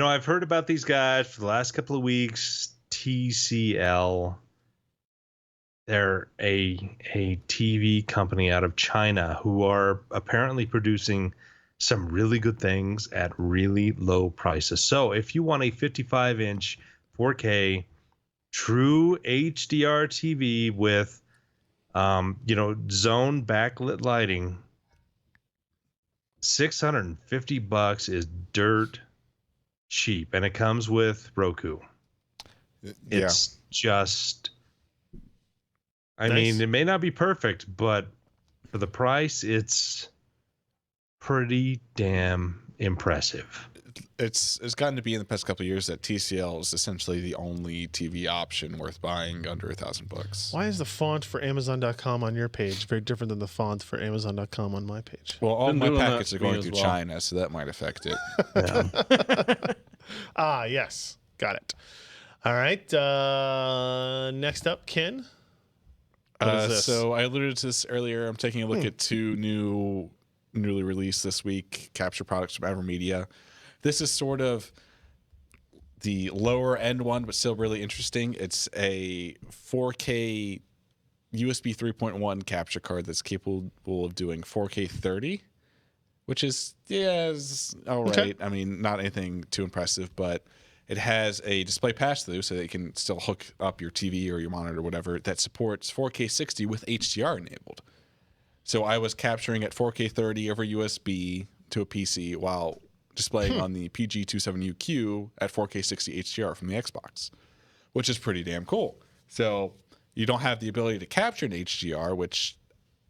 I've heard about these guys for the last couple of weeks. TCL. They're a TV company out of China who are apparently producing some really good things at really low prices. So if you want a 55-inch 4K true HDR TV with zone backlit lighting, $650 is dirt cheap, and it comes with Roku. It's just, I Nice. mean, it may not be perfect, but for the price, it's pretty damn impressive. It's gotten to be in the past couple of years that TCL is essentially the only TV option worth buying under $1,000. Why is the font for Amazon.com on your page very different than the font for Amazon.com on my page? Well, all Been my doing that packets are to me going as through well. China, so that might affect it. Ah, yes. Got it. All right. Next up, Ken. What is this? So I alluded to this earlier. I'm taking a look at two newly released this week capture products from AverMedia. This is sort of the lower end one, but still really interesting. It's a 4K USB 3.1 capture card that's capable of doing 4K 30, which is all right. Okay. I mean, not anything too impressive, but it has a display pass-through so that you can still hook up your TV or your monitor or whatever that supports 4K 60 with HDR enabled. So I was capturing at 4K 30 over USB to a PC while displaying on the PG27UQ at 4K 60 HDR from the Xbox, which is pretty damn cool. So you don't have the ability to capture in HDR, which,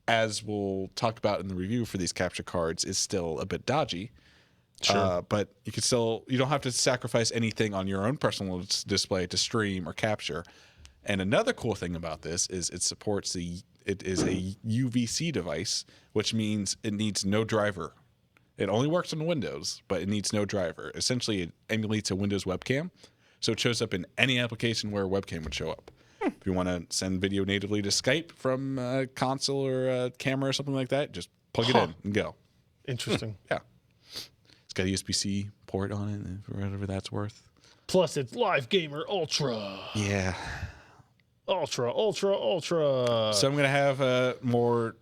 as we'll talk about in the review for these capture cards, is still a bit dodgy. Sure. But you don't have to sacrifice anything on your own personal display to stream or capture. And another cool thing about this is it is a UVC device, which means it needs no driver. It only works on Windows, but it needs no driver. Essentially, it emulates a Windows webcam, so it shows up in any application where a webcam would show up. If you want to send video natively to Skype from a console or a camera or something like that, just plug it in and go. Interesting. Yeah. It's got a USB-C port on it, for whatever that's worth. Plus, it's Live Gamer Ultra. Yeah. Ultra. So I'm going to have more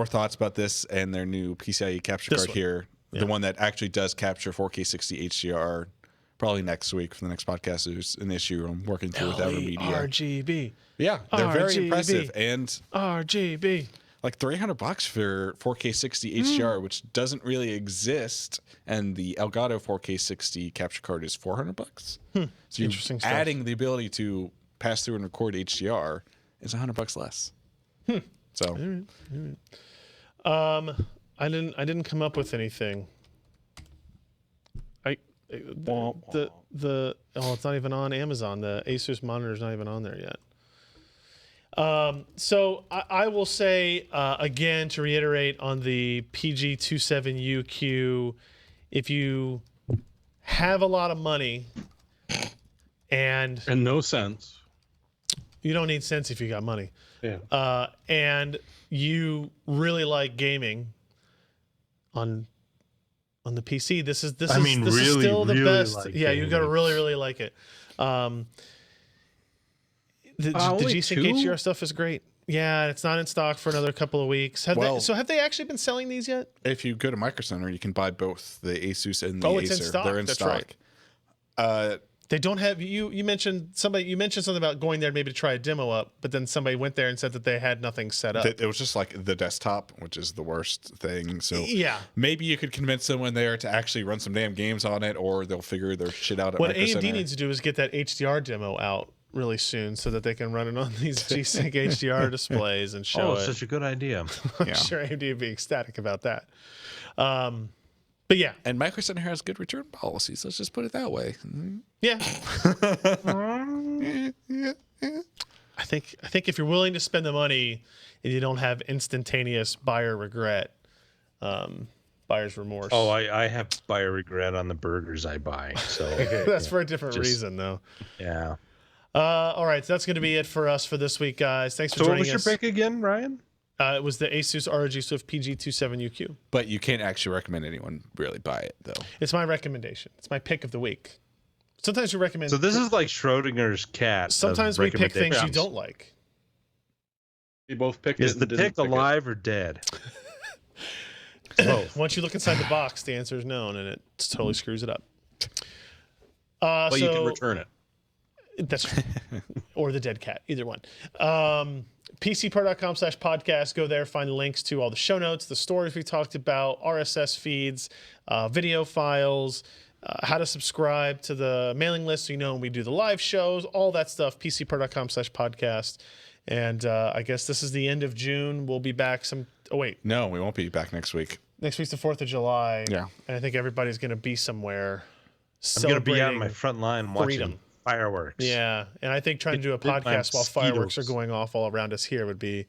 thoughts about this and their new PCIe capture This card one. here. Yeah. The one that actually does capture 4K 60 HDR probably next week for the next podcast. There's an issue I'm working through with Evermedia. RGB. Yeah, they're very RGB. impressive, and RGB. like $300 for 4K 60 HDR, which doesn't really exist, and the Elgato 4K 60 capture card is $400. So you're Interesting stuff. adding the ability to pass through and record HDR is $100 less. So I didn't come up with anything. It's not even on Amazon. The Asus monitor is not even on there yet. So I will say again, to reiterate on the PG27UQ, if you have a lot of money and no sense. you don't need sense if you got money, Yeah. and you really like gaming on the PC, this is really, still the really best. like Yeah, you got to gaming. really like it. The Only G-Sync 2? HDR stuff is great. Yeah, it's not in stock for another couple of weeks. Have they actually been selling these yet? if you go to Micro Center, you can buy both the Asus and the Oh, Acer. it's in stock. They're in That's stock. right. They don't have you mentioned something about going there maybe to try a demo up, but then somebody went there and said that they had nothing set up. It was just like the desktop, which is the worst thing. So Yeah. maybe you could convince someone there to actually run some damn games on it, or they'll figure their shit out at What Micro AMD Center. needs to do is get that HDR demo out really soon so that they can run it on these G-Sync HDR displays and show Oh, it. such a good idea. I'm Yeah. sure AMD would be ecstatic about that. But yeah, And Micro Center has good return policies. Let's just put it that way. yeah. I think if you're willing to spend the money and you don't have instantaneous buyer regret, buyer's remorse. Oh, I have buyer regret on the burgers I buy. So that's for a different just- reason, though. yeah. All right, so that's going to be it for us for this week, guys. Thanks for So what joining was your us. pick again, Ryan? It was the Asus ROG Swift PG27UQ. But you can't actually recommend anyone really buy it, though. It's my recommendation. It's my pick of the week. Sometimes we recommend. So this is like Schrodinger's cat. of Sometimes we pick things you recommendations. don't like. We both picked Is it. the and didn't pick pick it. alive or dead? Once you look inside the box, the answer is no, and it totally screws it up. But you can return it. That's or the dead cat, either one. PCPro.com/podcast. Go there, find links to all the show notes, the stories we talked about, RSS feeds, video files, how to subscribe to the mailing list so you know when we do the live shows, all that stuff. PCPro.com/podcast. And I guess this is the end of June. We'll be back some. Oh wait, No, we won't be back next week. next week's the 4th of July. Yeah. And I think everybody's going to be somewhere. I'm gonna be out on my celebrating front line watching freedom. fireworks. Yeah, and I think trying to do a Hit my podcast while fireworks are mosquitoes. going off all around us here would be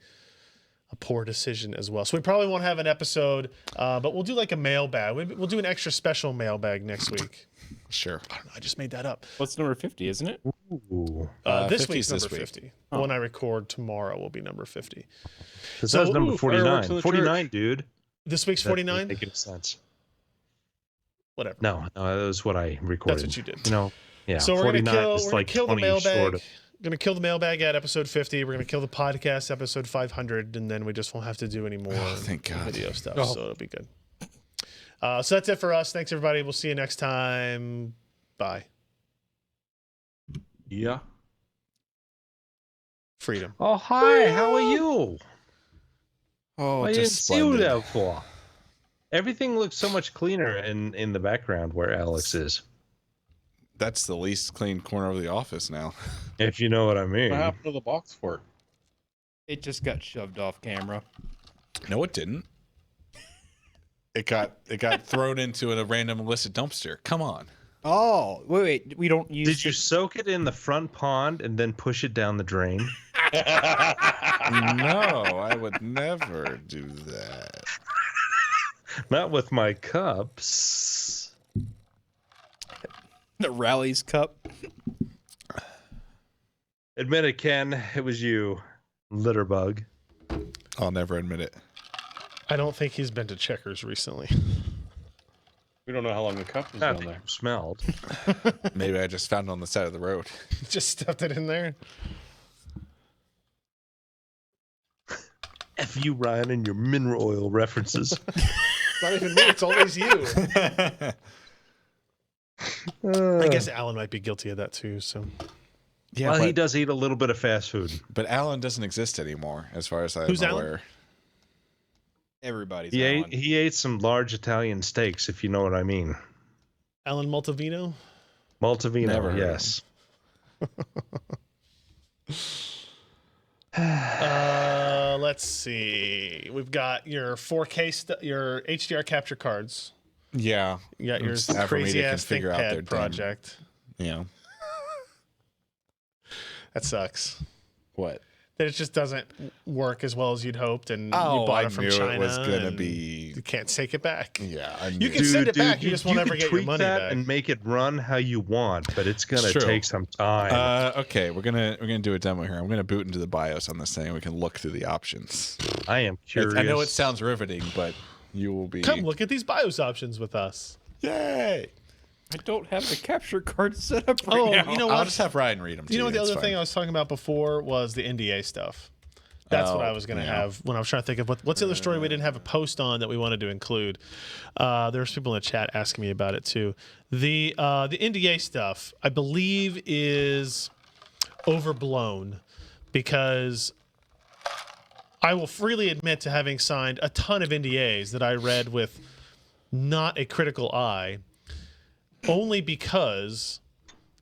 a poor decision as well. So we probably won't have an episode, but we'll do like a mailbag. We'll do an extra special mailbag next week. Sure. I don't know, I just made that up. What's number 50, isn't it? Ooh. This 50 week's is this number week. 50. The one I record tomorrow will be number 50. This So- is number Ooh, 49. fireworks in the 49, dude. This week's That 49? doesn't make any sense. Whatever. No, that was what I recorded. That's what you did. You know, yeah. So we're gonna 49 kill. is We're gonna like kill the 20 mailbag. short of. Gonna kill the mailbag at episode 50. We're gonna kill the podcast episode 500, and then we just won't have to do any more Thank God. video stuff. So it'll be good. So that's it for us. Thanks everybody. We'll see you next time. Bye. Yeah. Freedom. Oh, hi. How are you? Oh, I didn't just see you splendid. there for. Everything looks so much cleaner in the background where Alex is. That's the least clean corner of the office now. If you know what I mean. What happened to the box fort? It just got shoved off camera. No, it didn't. It got thrown into a random illicit dumpster. Come on. Oh, wait. We don't use. Did you soak it in the front pond and then push it down the drain? No, I would never do that. Not with my cups. the Rally's cup? Admit it, Ken. It was you, litterbug. I'll never admit it. I don't think he's been to Checkers recently. We don't know how long the cup was I down think there. you smelled. Maybe I just found it on the side of the road. Just stuffed it in there. F you, Ryan, and your mineral oil references. It's not even me. It's always you. I guess Alan might be guilty of that too. So Yeah, well, he but, does eat a little bit of fast food. but Alan doesn't exist anymore, as far as I'm Who's Alan? aware. Everybody's He Alan. ate some large Italian steaks, if you know what I mean. Alan Maltavino. Maltavino, Never heard of yes. Let's see. We've got your 4K, your HDR capture cards. Yeah. You got your It's time for me crazy to ass configure out their ThinkPad damn- project. Yeah. That sucks. What? That it just doesn't work as well as you'd hoped, and you Oh, bought I it from knew China. it was gonna and be. You can't take it back. Yeah, I You knew. can send it back. You just won't ever could get your tweak money that back. and make it run how you want, but it's gonna True. take some time. Okay, we're gonna do a demo here. I'm gonna boot into the BIOS on this thing. We can look through the options. I am curious. I know it sounds riveting, but you will be. Come look at these BIOS options with us. Yay! I don't have the capture card set up right Oh, now. you know I'll what? just have Ryan read them. You know what the that's other fine. thing I was talking about before was the NDA stuff. That's what Oh, I was going to yeah. have when I was trying to think of what's the other story we didn't have a post on that we wanted to include. There's people in the chat asking me about it too. The NDA stuff, I believe, is overblown because I will freely admit to having signed a ton of NDAs that I read with not a critical eye, only because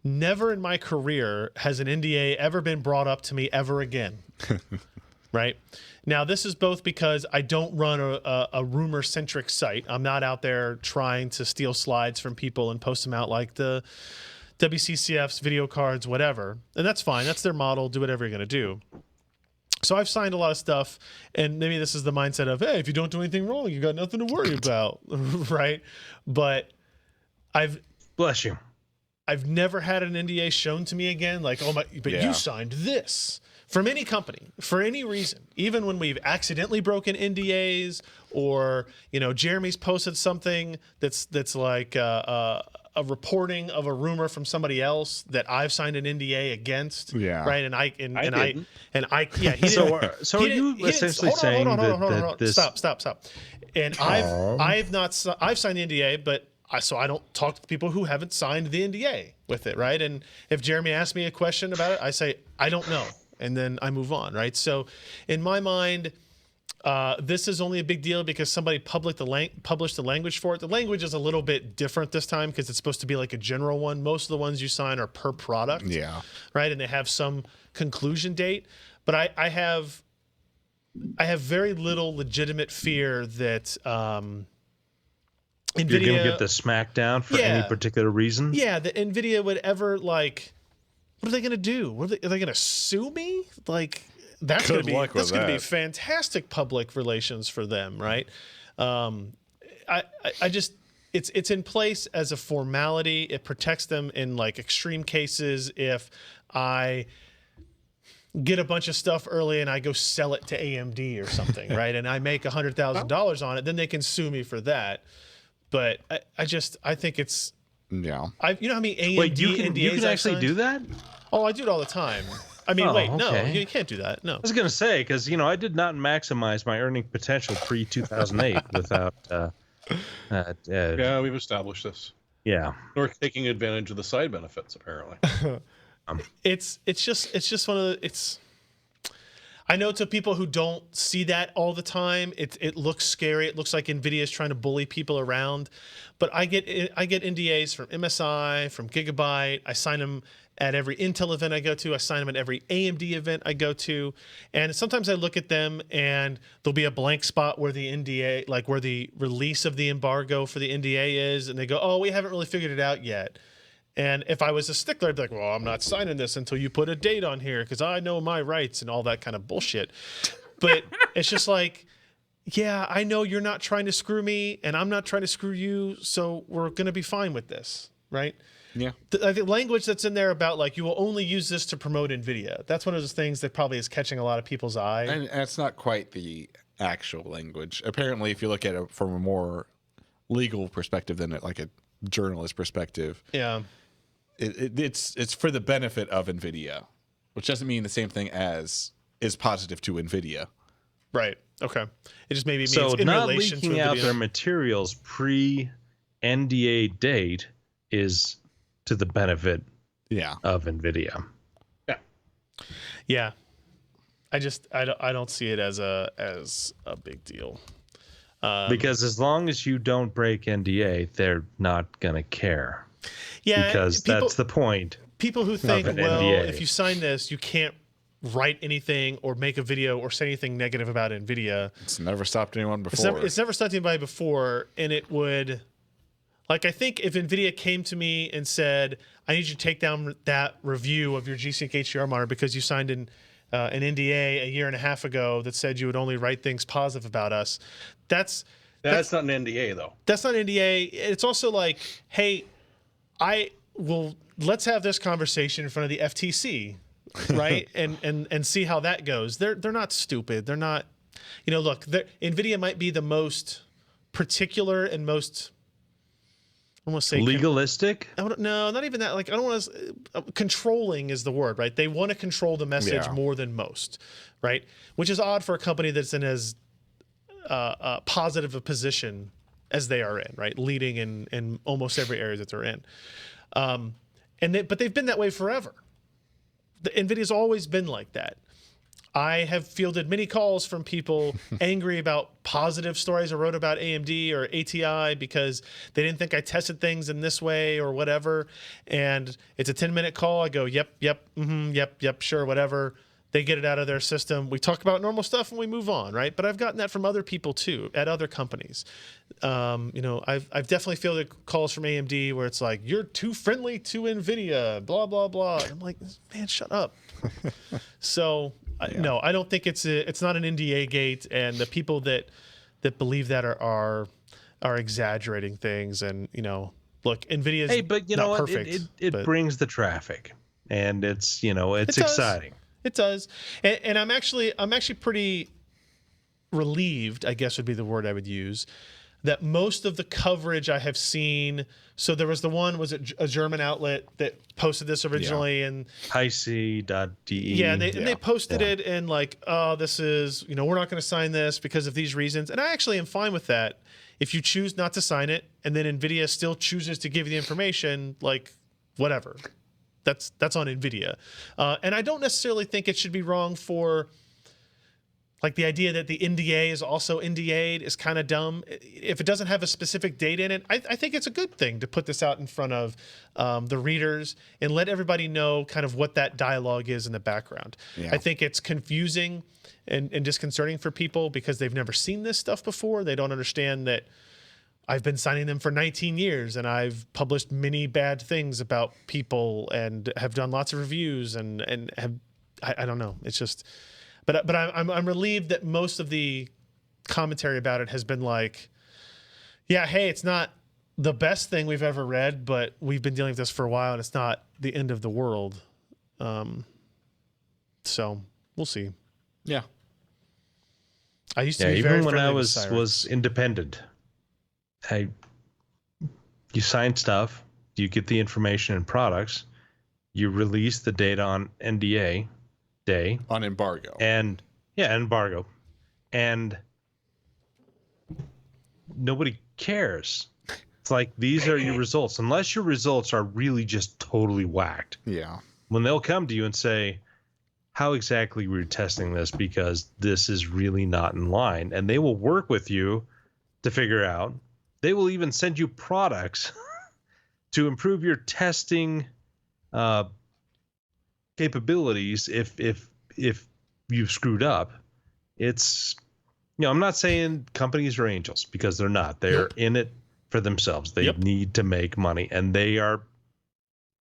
never in my career has an NDA ever been brought up to me ever again. Right? Now, this is both because I don't run a rumor-centric site. I'm not out there trying to steal slides from people and post them out like the WCCF's video cards, whatever. And that's fine. That's their model. Do whatever you're going to do. So I've signed a lot of stuff, and maybe this is the mindset of, hey, if you don't do anything wrong, you got nothing to worry about, right? But Bless you. I've never had an NDA shown to me again, like, oh my, but Yeah. you signed this from any company for any reason, even when we've accidentally broken NDAs, or Jeremy's posted something that's like a reporting of a rumor from somebody else that I've signed an NDA against, Yeah. right? And he didn't. So are you essentially saying that this? Stop. And I've signed the NDA, but so I don't talk to the people who haven't signed the NDA with it, right? And if Jeremy asks me a question about it, I say I don't know, and then I move on, right? So in my mind, this is only a big deal because somebody published the language for it. The language is a little bit different this time because it's supposed to be like a general one. Most of the ones you sign are per product, Yeah. right? And they have some conclusion date. But I have very little legitimate fear that NVIDIA, You're gonna get the smackdown for any particular reason? yeah, that NVIDIA would ever what are they gonna do? Are they gonna sue me? Like that's Good gonna luck with be that. fantastic public relations for them, right? I just it's in place as a formality. It protects them in like extreme cases. If I get a bunch of stuff early and I go sell it to AMD or something, right? And I make $100,000 on it, then they can sue me for that. But I think it's Yeah. you know how many AMD Wait, you NDAs can I've actually signed? do that? Oh, I do it all the time. I mean, Oh, wait, no, okay. you can't do that. No. I was gonna say because I did not maximize my earning potential pre 2008 without. Yeah, we've established this. Yeah. Nor taking advantage of the side benefits, apparently. It's just one of the I know to people who don't see that all the time, it looks scary. It looks like NVIDIA is trying to bully people around. But I get NDAs from MSI, from Gigabyte. I sign them at every Intel event I go to. I sign them at every AMD event I go to. And sometimes I look at them and there'll be a blank spot where the NDA, like where the release of the embargo for the NDA is. And they go, oh, we haven't really figured it out yet. And if I was a stickler, I'd be like, well, I'm not signing this until you put a date on here because I know my rights and all that kind of bullshit. But it's just like, yeah, I know you're not trying to screw me and I'm not trying to screw you. So we're going to be fine with this, right? Yeah. The language that's in there about like, you will only use this to promote NVIDIA. That's one of those things that probably is catching a lot of people's eye. And it's not quite the actual language. Apparently, if you look at it from a more legal perspective than like a journalist perspective, Yeah. it's for the benefit of NVIDIA, which doesn't mean the same thing as is positive to NVIDIA. Right. Okay. It just maybe means So in not relation to leaking out NVIDIA. their materials pre NDA date is to the benefit Yeah. of NVIDIA. Yeah, I don't see it as a big deal. Because as long as you don't break NDA, they're not going to care. Yeah, Because that's the point. people who think, an well, NDA. if you sign this, you can't write anything or make a video or say anything negative about NVIDIA. It's never stopped anyone before. It's never stopped anybody before, and it would, like, I think if NVIDIA came to me and said, I need you to take down that review of your G-Sync HDR monitor because you signed an NDA a year and a half ago that said you would only write things positive about us, that's That's not an NDA though. that's not an NDA. It's also like, hey, let's have this conversation in front of the FTC, right? and see how that goes. They're not stupid. They're not, look, NVIDIA might be the most particular and most, I want to say Legalistic? no, not even that. Like, I don't want to. Controlling is the word, right? They want to control the message Yeah. more than most, right? Which is odd for a company that's in as positive a position as they are in, right? Leading in almost every area that they're in. But they've been that way forever. NVIDIA's always been like that. I have fielded many calls from people angry about positive stories I wrote about AMD or ATI because they didn't think I tested things in this way or whatever. And it's a 10-minute call. I go, yep, sure, whatever. They get it out of their system. We talk about normal stuff and we move on, right? But I've gotten that from other people too, at other companies. I've definitely fielded calls from AMD where it's like, you're too friendly to NVIDIA, blah, blah, blah. And I'm like, man, shut up. So no, I don't think it's not an NDA gate, and the people that believe that are exaggerating things. And look, NVIDIA is Hey, but you not know what? perfect. It but brings the traffic, and it's It does. exciting. It does, and I'm actually pretty relieved, I guess would be the word I would use, that most of the coverage I have seen. So there was the one, was it a German outlet that posted this originally, and Highc.de. yeah, and they posted it and like, oh, this is, we're not going to sign this because of these reasons. And I actually am fine with that. If you choose not to sign it and then NVIDIA still chooses to give you the information, like, whatever. That's on NVIDIA. And I don't necessarily think it should be wrong for, like, the idea that the NDA is also NDA'd is kind of dumb. If it doesn't have a specific date in it, I think it's a good thing to put this out in front of the readers and let everybody know kind of what that dialogue is in the background. Yeah. I think it's confusing and disconcerting for people because they've never seen this stuff before. They don't understand that I've been signing them for 19 years and I've published many bad things about people and have done lots of reviews and have, I don't know. It's just, but I'm relieved that most of the commentary about it has been like, yeah, hey, it's not the best thing we've ever read, but we've been dealing with this for a while and it's not the end of the world. So we'll see. Yeah. I used to be very even when I friendly with was Cyrix. independent, you sign stuff, you get the information and products, you release the data on NDA day, On embargo. and embargo, and nobody cares. It's like, these are your results, unless your results are really just totally whacked. Yeah. When they'll come to you and say, how exactly were you testing this, because this is really not in line, and they will work with you to figure out. They will even send you products to improve your testing capabilities if you've screwed up. It's, I'm not saying companies are angels, because they're not. They're in it for themselves. They need to make money, and they are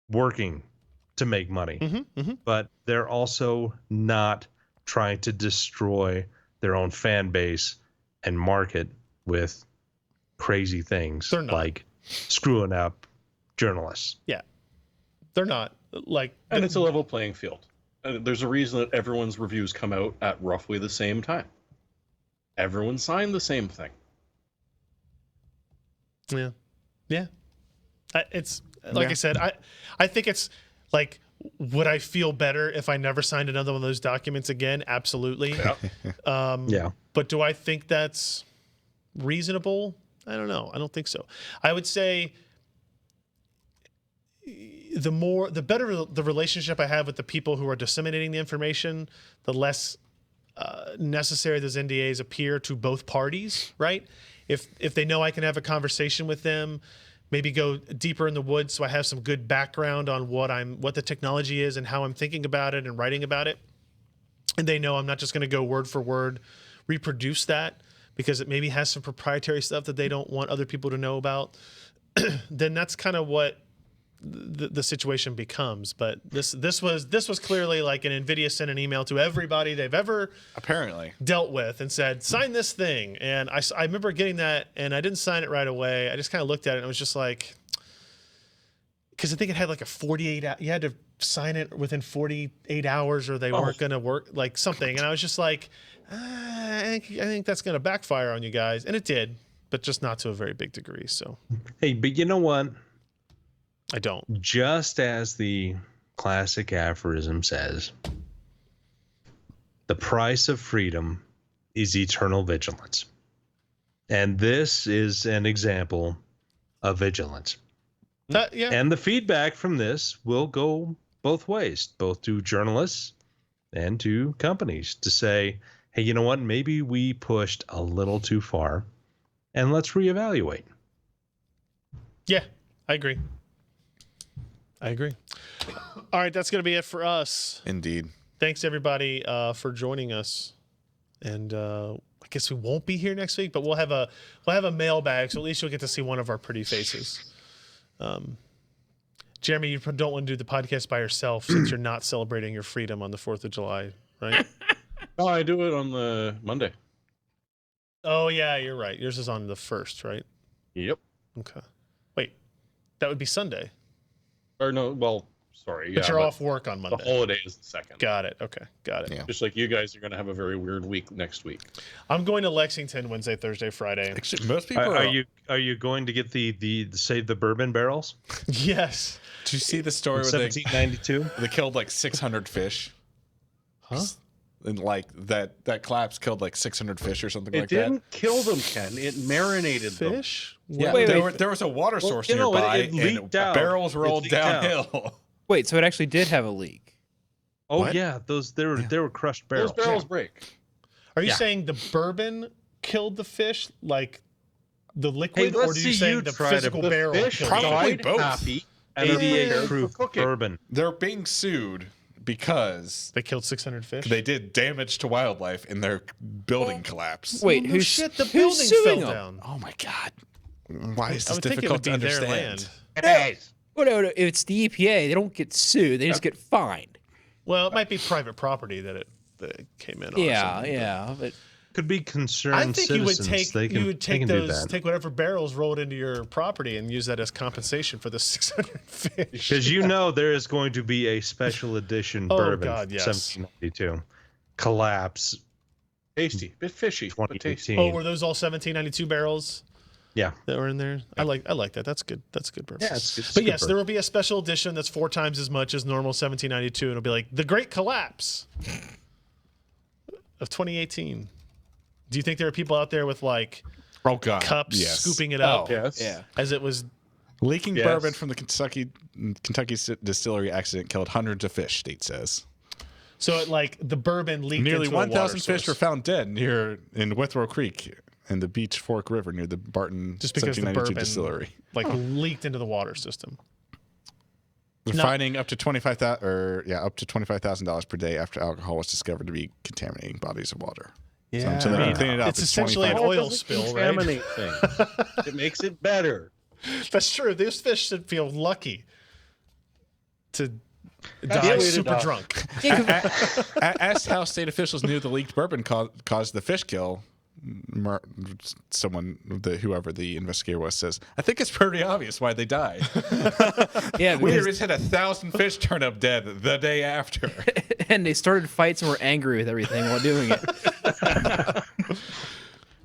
working to make money. But they're also not trying to destroy their own fan base and market with crazy things They're not. like screwing up journalists. Yeah, they're not like, And it's a level playing field. There's a reason that everyone's reviews come out at roughly the same time. Everyone signed the same thing. yeah. It's like I said, I think it's like, would I feel better if I never signed another one of those documents again? Absolutely. Yeah. But do I think that's reasonable? I don't know. I don't think so. I would say the better the relationship I have with the people who are disseminating the information, the less necessary those NDAs appear to both parties, right? If they know I can have a conversation with them, maybe go deeper in the woods so I have some good background on what the technology is and how I'm thinking about it and writing about it. And they know I'm not just going to go word for word reproduce that because it maybe has some proprietary stuff that they don't want other people to know about. Then that's kind of what the situation becomes. But this was clearly like an NVIDIA sent an email to everybody they've ever Apparently. dealt with and said, sign this thing. And I remember getting that and I didn't sign it right away. I just kind of looked at it and it was just like, because I think it had like a 48 you had to sign it within 48 hours or they weren't going to work, like something. And I was just like, I think that's going to backfire on you guys. And it did, but just not to a very big degree. So Hey, but you know what? I don't. Just as the classic aphorism says, the price of freedom is eternal vigilance. And this is an example of vigilance. Yeah. And the feedback from this will go both ways, both to journalists and to companies to say, hey, you know what? Maybe we pushed a little too far and let's reevaluate. Yeah, I agree. All right, that's going to be it for us. Indeed. Thanks everybody for joining us. And I guess we won't be here next week, but we'll have a mailbag, so at least you'll get to see one of our pretty faces. Jeremy, you don't want to do the podcast by yourself since you're not celebrating your freedom on the 4th of July, right? No, I do it on the Monday. Oh yeah, you're right. Yours is on the 1st, right? Yep. Okay. Wait, that would be Sunday. Or no, well, sorry. But yeah, you're off work on The Monday. holiday is the second. Got it. Okay, got it. Yeah. Just like you guys are going to have a very weird week next week. I'm going to Lexington Wednesday, Thursday, Friday. Actually, most people Are you going to get the save the bourbon barrels? Yes. Did you see the story where they 1792. they killed like 600 fish? Huh? And like that collapse killed like 600 fish or something It like didn't kill them, Ken. It marinated them. Fish? that. Yeah, Wait, there was a water source you know, nearby, it leaked and out. barrels It rolled leaked out. downhill. Wait, so it actually did have a leak. Oh What? yeah, they were crushed barrels. Those barrels break. Are you Yeah. saying the bourbon killed the fish, like the liquid, let's or are you see saying you the try to- physical The barrel fish killed Probably it? died both. happy. 88 for proof cooking. bourbon. They're being sued because They killed 600 fish. they did damage to wildlife in their building collapse. Wait, no who's shit? The who's building suing fell them? down. Oh my god! Why is I this would think it difficult would to be their understand? land. Well, no, if it's the EPA, they don't get sued; they just get fined. Well, it might be private property that it came in on. or Yeah, something. yeah. But Could be concerned I think you would citizens. take they can do that. take whatever barrels rolled into your property and use that as compensation for the 600 fish. Because you know there is going to be a special edition Oh, bourbon God, from yes. 1792. Collapse Tasty. Bit fishy, but tasty. 2018. Oh, were those all 1792 barrels Yeah. that were in there? I like that. That's good. That's good bourbon. Yeah, it's But good yes, bourbon. there will be a special edition that's 4 times as much as normal 1792, and it'll be like the Great Collapse of 2018. Do you think there are people out there with like Oh god! cups yes. scooping it up Yes. yeah, as it was? Leaking Yes. bourbon from the Kentucky distillery accident killed hundreds of fish. State says So it like the bourbon leaked nearly into a 1,000 water fish were source. found dead near in Withrow Creek and the Beach Fork River near the Barton Just because the 1792 bourbon distillery. like leaked into the water system. They're No. finding up to $25,000 per day after alcohol was discovered to be contaminating bodies of water. So until they can clean it up, It's essentially an 25 oil spill, right? Contaminate things. It makes it better. That's true. These fish should feel lucky to That's die the way to super die. drunk. Asked how state officials knew the leaked bourbon caused the fish kill. Whoever the investigator was says, I think it's pretty obvious why they died. yeah. We Because, just had 1,000 fish turn up dead the day after. and they started fights and were angry with everything while doing it.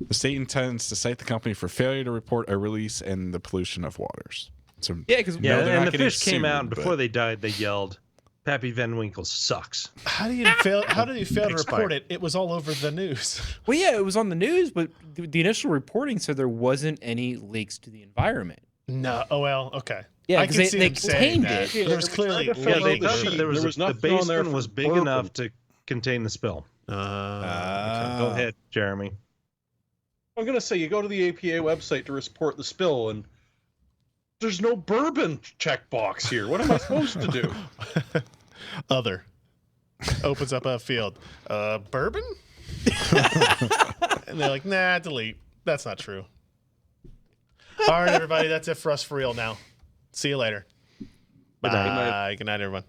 The state intends to cite the company for failure to report a release and the pollution of waters. So Yeah, because Yeah, No, they're and not the getting fish came out, and sued, before but- they died, they yelled, Pappy Van Winkle sucks. How do you fail? How did you fail to Expired. report it? It was all over the news. well, yeah, it was on the news, but the initial reporting said there wasn't any leaks to the environment. No. Oh well. Okay. Yeah, I because can see they them saying contained that. it. There's clearly. Yeah, they the thought that sheet. there was, There was the nothing on there basement for was big bourbon. enough to contain the spill. Okay. Go ahead, Jeremy. I'm gonna say you go to the APA website to report the spill, and there's no bourbon checkbox here. What am I supposed to do? Other opens up a field. Bourbon? And they're like, nah, delete. That's not true. All right, everybody. That's it for us for real now. See you later. Bye. Good night, everyone.